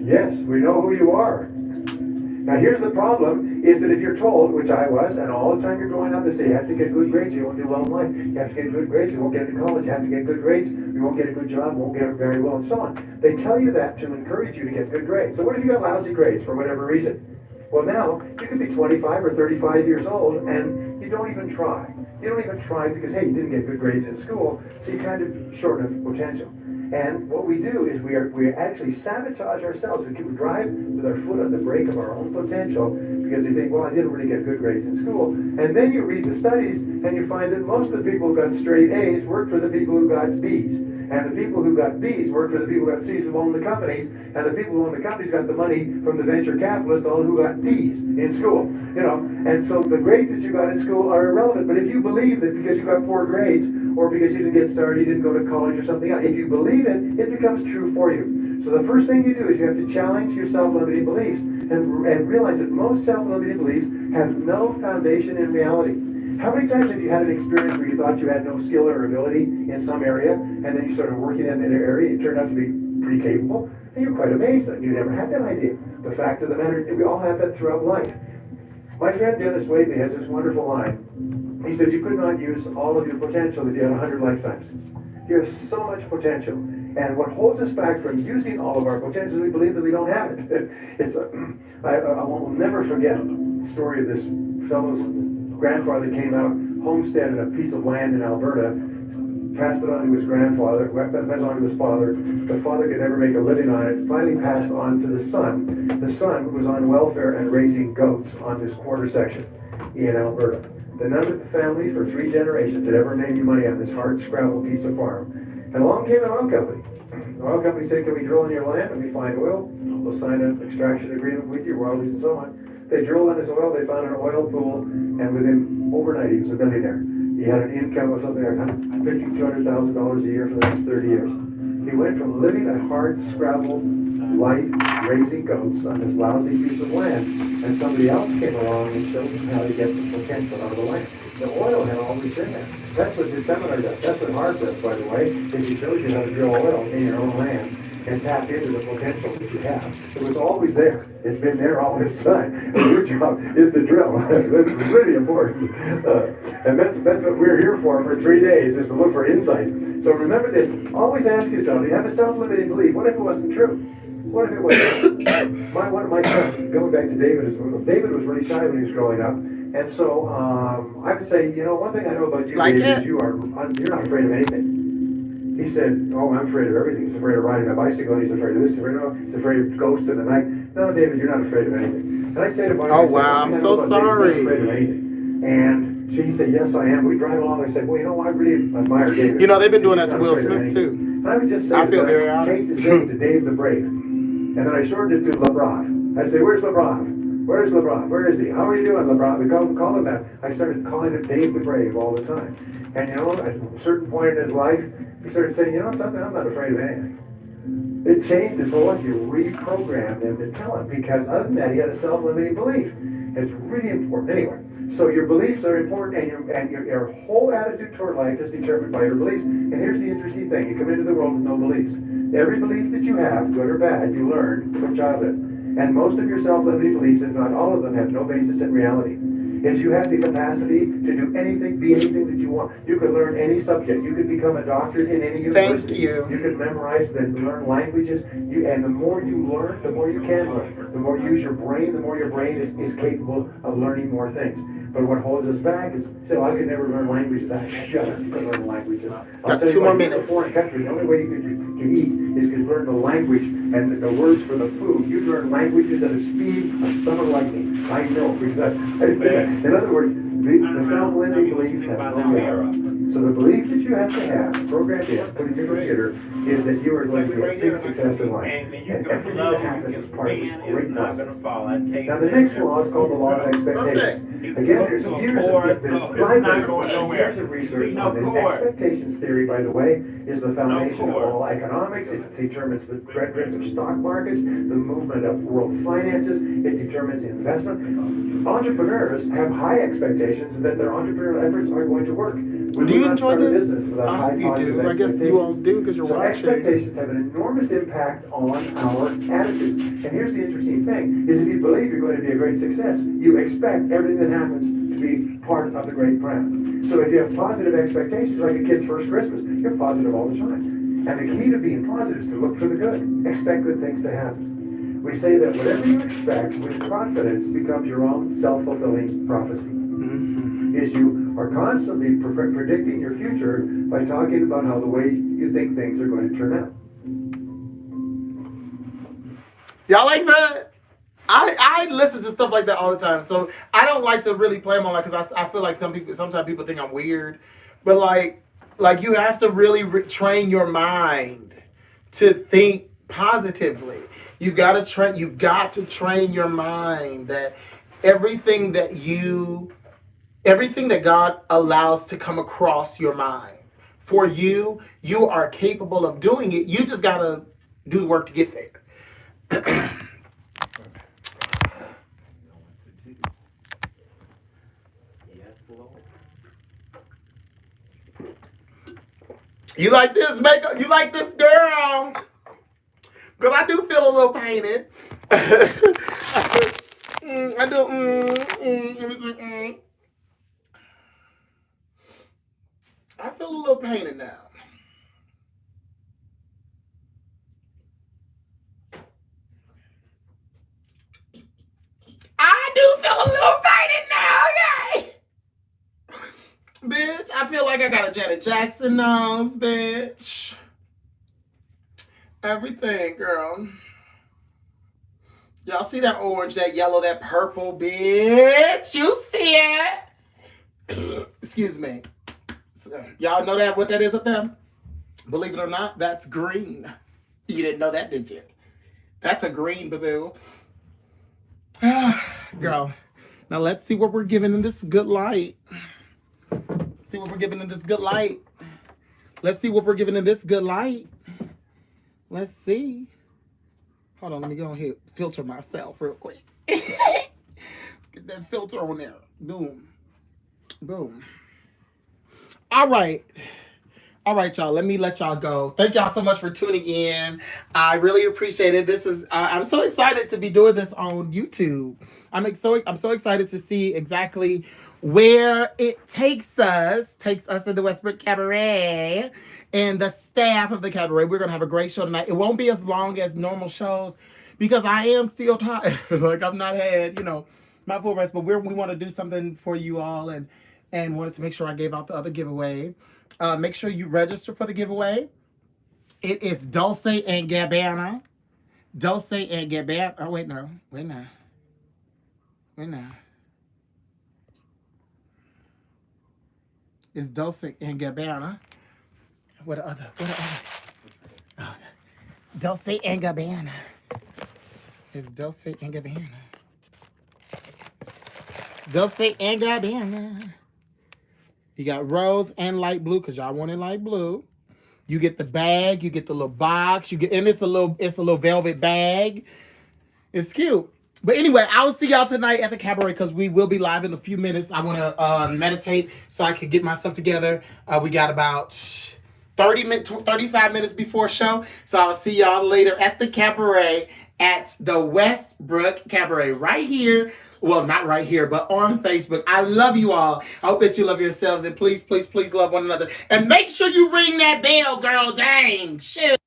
Speaker 10: Yes, we know who you are. Now here's the problem, is that if you're told, which I was, and all the time you're growing up, they say you have to get good grades, you won't do well in life. You have to get good grades, you won't get into college. You have to get good grades, you won't get a good job, won't get it very well, and so on. They tell you that to encourage you to get good grades. So what if you got lousy grades for whatever reason? Well, now, you could be 25 or 35 years old, and you don't even try. You don't even try because, hey, you didn't get good grades in school, so you're kind of short of potential. And what we do is we actually sabotage ourselves. We drive with our foot on the brake of our own potential because we think, well, I didn't really get good grades in school. And then you read the studies, and you find that most of the people who got straight A's worked for the people who got B's. And the people who got B's worked for the people who got C's who owned the companies, and the people who owned the companies got the money from the venture capitalists, all who got D's in school. You know, and so the grades that you got in school are irrelevant. But if you believe that because you got poor grades, or because you didn't get started, you didn't go to college or something else, if you believe it, it becomes true for you. So the first thing you do is you have to challenge your self-limiting beliefs and realize that most self-limiting beliefs have no foundation in reality. How many times have you had an experience where you thought you had no skill or ability in some area, and then you started working in that area, and it turned out to be pretty capable, and you're quite amazed that you never had that idea. The fact of the matter is we all have that throughout life. My friend Dennis Whately has this wonderful line. He said you could not use all of your potential if you had 100 lifetimes. You have so much potential. And what holds us back from using all of our potential is we believe that we don't have it. I will never forget the story of this fellow's grandfather came out, homesteaded a piece of land in Alberta, passed it on to his grandfather, passed it on to his father. The father could never make a living on it, finally passed on to the son. The son was on welfare and raising goats on this quarter section in Alberta. None of the family for 3 generations had ever made any money on this hard scrabble piece of farm. And along came an oil company. The oil company said, can we drill on your land and we find oil? We'll sign an extraction agreement with you, royalties and so on. They drilled on his oil, they found an oil pool, and within overnight he was a millionaire. He had an income of something like $200,000 a year for the next 30 years. He went from living a hard scrabble life, raising goats on this lousy piece of land, and somebody else came along and showed him how to get the potential out of the land. The oil had always been there. That's what his seminar does. That's what Harv does, by the way, is he shows you how to drill oil in your own land and tap into the potential that you have. It was always there. It's been there all this time. And your job is to drill. That's really important. And that's what we're here for 3 days, is to look for insight. So remember this. Always ask yourself, you have a self-limiting belief. What if it wasn't true? What if it wasn't? One of my sons, going back to David, David was really shy when he was growing up. And so I would say, one thing I know about you, David, is you're not afraid of anything.
Speaker 9: He said, oh, I'm afraid of everything. He's afraid of riding a bicycle. He's afraid of this. He's afraid of ghosts in the night. No, David, you're not afraid of anything. And I say to Marty,
Speaker 1: Oh,
Speaker 9: I said,
Speaker 1: wow. I'm so sorry.
Speaker 9: David, you're not afraid of anything. And she said, yes, I am. We drive along. I said, well, you know, I really admire David.
Speaker 1: You know, they've been doing that
Speaker 9: He's
Speaker 1: to
Speaker 9: not
Speaker 1: Will
Speaker 9: afraid of
Speaker 1: Smith,
Speaker 9: anything.
Speaker 1: too.
Speaker 9: And I would just say,
Speaker 1: I feel very
Speaker 9: I
Speaker 1: honored.
Speaker 9: changed his name to Dave the Brave. And then I shortened it to LeBron. I say, where's LeBron? Where's LeBron? Where is he? How are you doing, LeBron? We call him that. I started calling him Dave the Brave all the time. And you know, at a certain point in his life, he started saying, you know something, I'm not afraid of anything. It changed his whole life. You reprogrammed him to tell him, because other than that, he had a self-limiting belief. It's really important. Anyway, so your beliefs are important, and your whole attitude toward life is determined by your beliefs. And here's the interesting thing. You come into the world with no beliefs. Every belief that you have, good or bad, you learned from childhood. And most of your self-limiting beliefs, if not all of them, have no basis in reality. Is you have the capacity to do anything, be anything that you want. You could learn any subject. You could become a doctor in any university.
Speaker 1: Thank you.
Speaker 9: You could memorize and learn languages. And the more you learn, the more you can learn. The more you use your brain, the more your brain is capable of learning more things. But what holds us back is, so I could never learn languages. I shut up to learn languages.
Speaker 1: Got 2 more minutes.
Speaker 9: In a foreign country, the only way you can eat is to learn the language and the words for the food. You learn languages at a speed of summer lightning. I know, because in other words, the self-limiting beliefs have no merit. So the belief that you have to have, programmed in, put in your computer, is that you are going to be a big success in life.
Speaker 2: And you
Speaker 9: And
Speaker 2: can
Speaker 9: everything
Speaker 2: blow,
Speaker 9: that
Speaker 2: you
Speaker 9: happens
Speaker 2: can
Speaker 9: is part of this
Speaker 2: spin,
Speaker 9: great
Speaker 2: it's not
Speaker 9: process.
Speaker 2: gonna fall. I take
Speaker 9: Now the next law is called the law of expectations. Again, there's years of research on this. Expectations theory, by the way, is the foundation of all economics. It determines the drift of stock markets, the movement of world finances. It determines investment. Entrepreneurs have high expectations that their entrepreneurial efforts are going to work.
Speaker 1: Do you enjoy this? I hope you do. I guess you all do because you're
Speaker 9: So
Speaker 1: watching.
Speaker 9: expectations have an enormous impact on our attitudes. And here's the interesting thing, is if you believe you're going to be a great success, you expect everything that happens to be part of the great plan. So if you have positive expectations, like a kid's first Christmas, you're positive all the time. And the key to being positive is to look for the good. Expect good things to happen. We say that whatever you expect with confidence becomes your own self-fulfilling prophecy. Is you are constantly predicting your future by talking about how the way you think things are going to turn out.
Speaker 1: Y'all like that? I listen to stuff like that all the time, so I don't like to really play them on because I feel like sometimes people think I'm weird, but like you have to really train your mind to think positively. You've got to train your mind that everything that God allows to come across your mind for you are capable of doing it. You just gotta do the work to get there. You like this makeup? You like this, girl? Girl, I do feel a little painted. I do. I feel a little painted now. I do feel a little painted now, okay? Bitch, I feel like I got a Janet Jackson nose, bitch. Everything, girl. Y'all see that orange, that yellow, that purple, bitch? You see it? Excuse me. Y'all know that what that is up there? Believe it or not, that's green. You didn't know that, did you? That's a green, boo-boo. Girl, now let's see what we're giving in this good light. See what we're giving in this good light. Let's see what we're giving in this good light. Let's see. Hold on, let me go ahead and filter myself real quick. Get that filter on there. Boom. Boom. All right, y'all. Let me let y'all go. Thank y'all so much for tuning in. I really appreciate it. This is I'm so excited to be doing this on YouTube. I'm so excited to see exactly where it takes us in the Westbrook Cabaret and the staff of the cabaret. We're gonna have a great show tonight. It won't be as long as normal shows because I am still tired. Like I've not had, my full rest, but we want to do something for you all and wanted to make sure I gave out the other giveaway. Make sure you register for the giveaway. It is Dulce and Gabbana. Dulce and Gabbana. Oh, wait, no. Wait now. It's Dulce and Gabbana. What the other? Oh, Dulce and Gabbana. It's Dulce and Gabbana. Dulce and Gabbana. You got rose and light blue because y'all wanted light blue. You get the bag, you get the little box, and it's a little velvet bag. It's cute. But anyway, I will see y'all tonight at the cabaret because we will be live in a few minutes. I want to meditate so I can get myself together. We got about 35 minutes before show. So I'll see y'all later at the cabaret at the Westbrook Cabaret right here. Well, not right here, but on Facebook. I love you all. I hope that you love yourselves. And please, please, please love one another. And make sure you ring that bell, girl. Dang. Shit.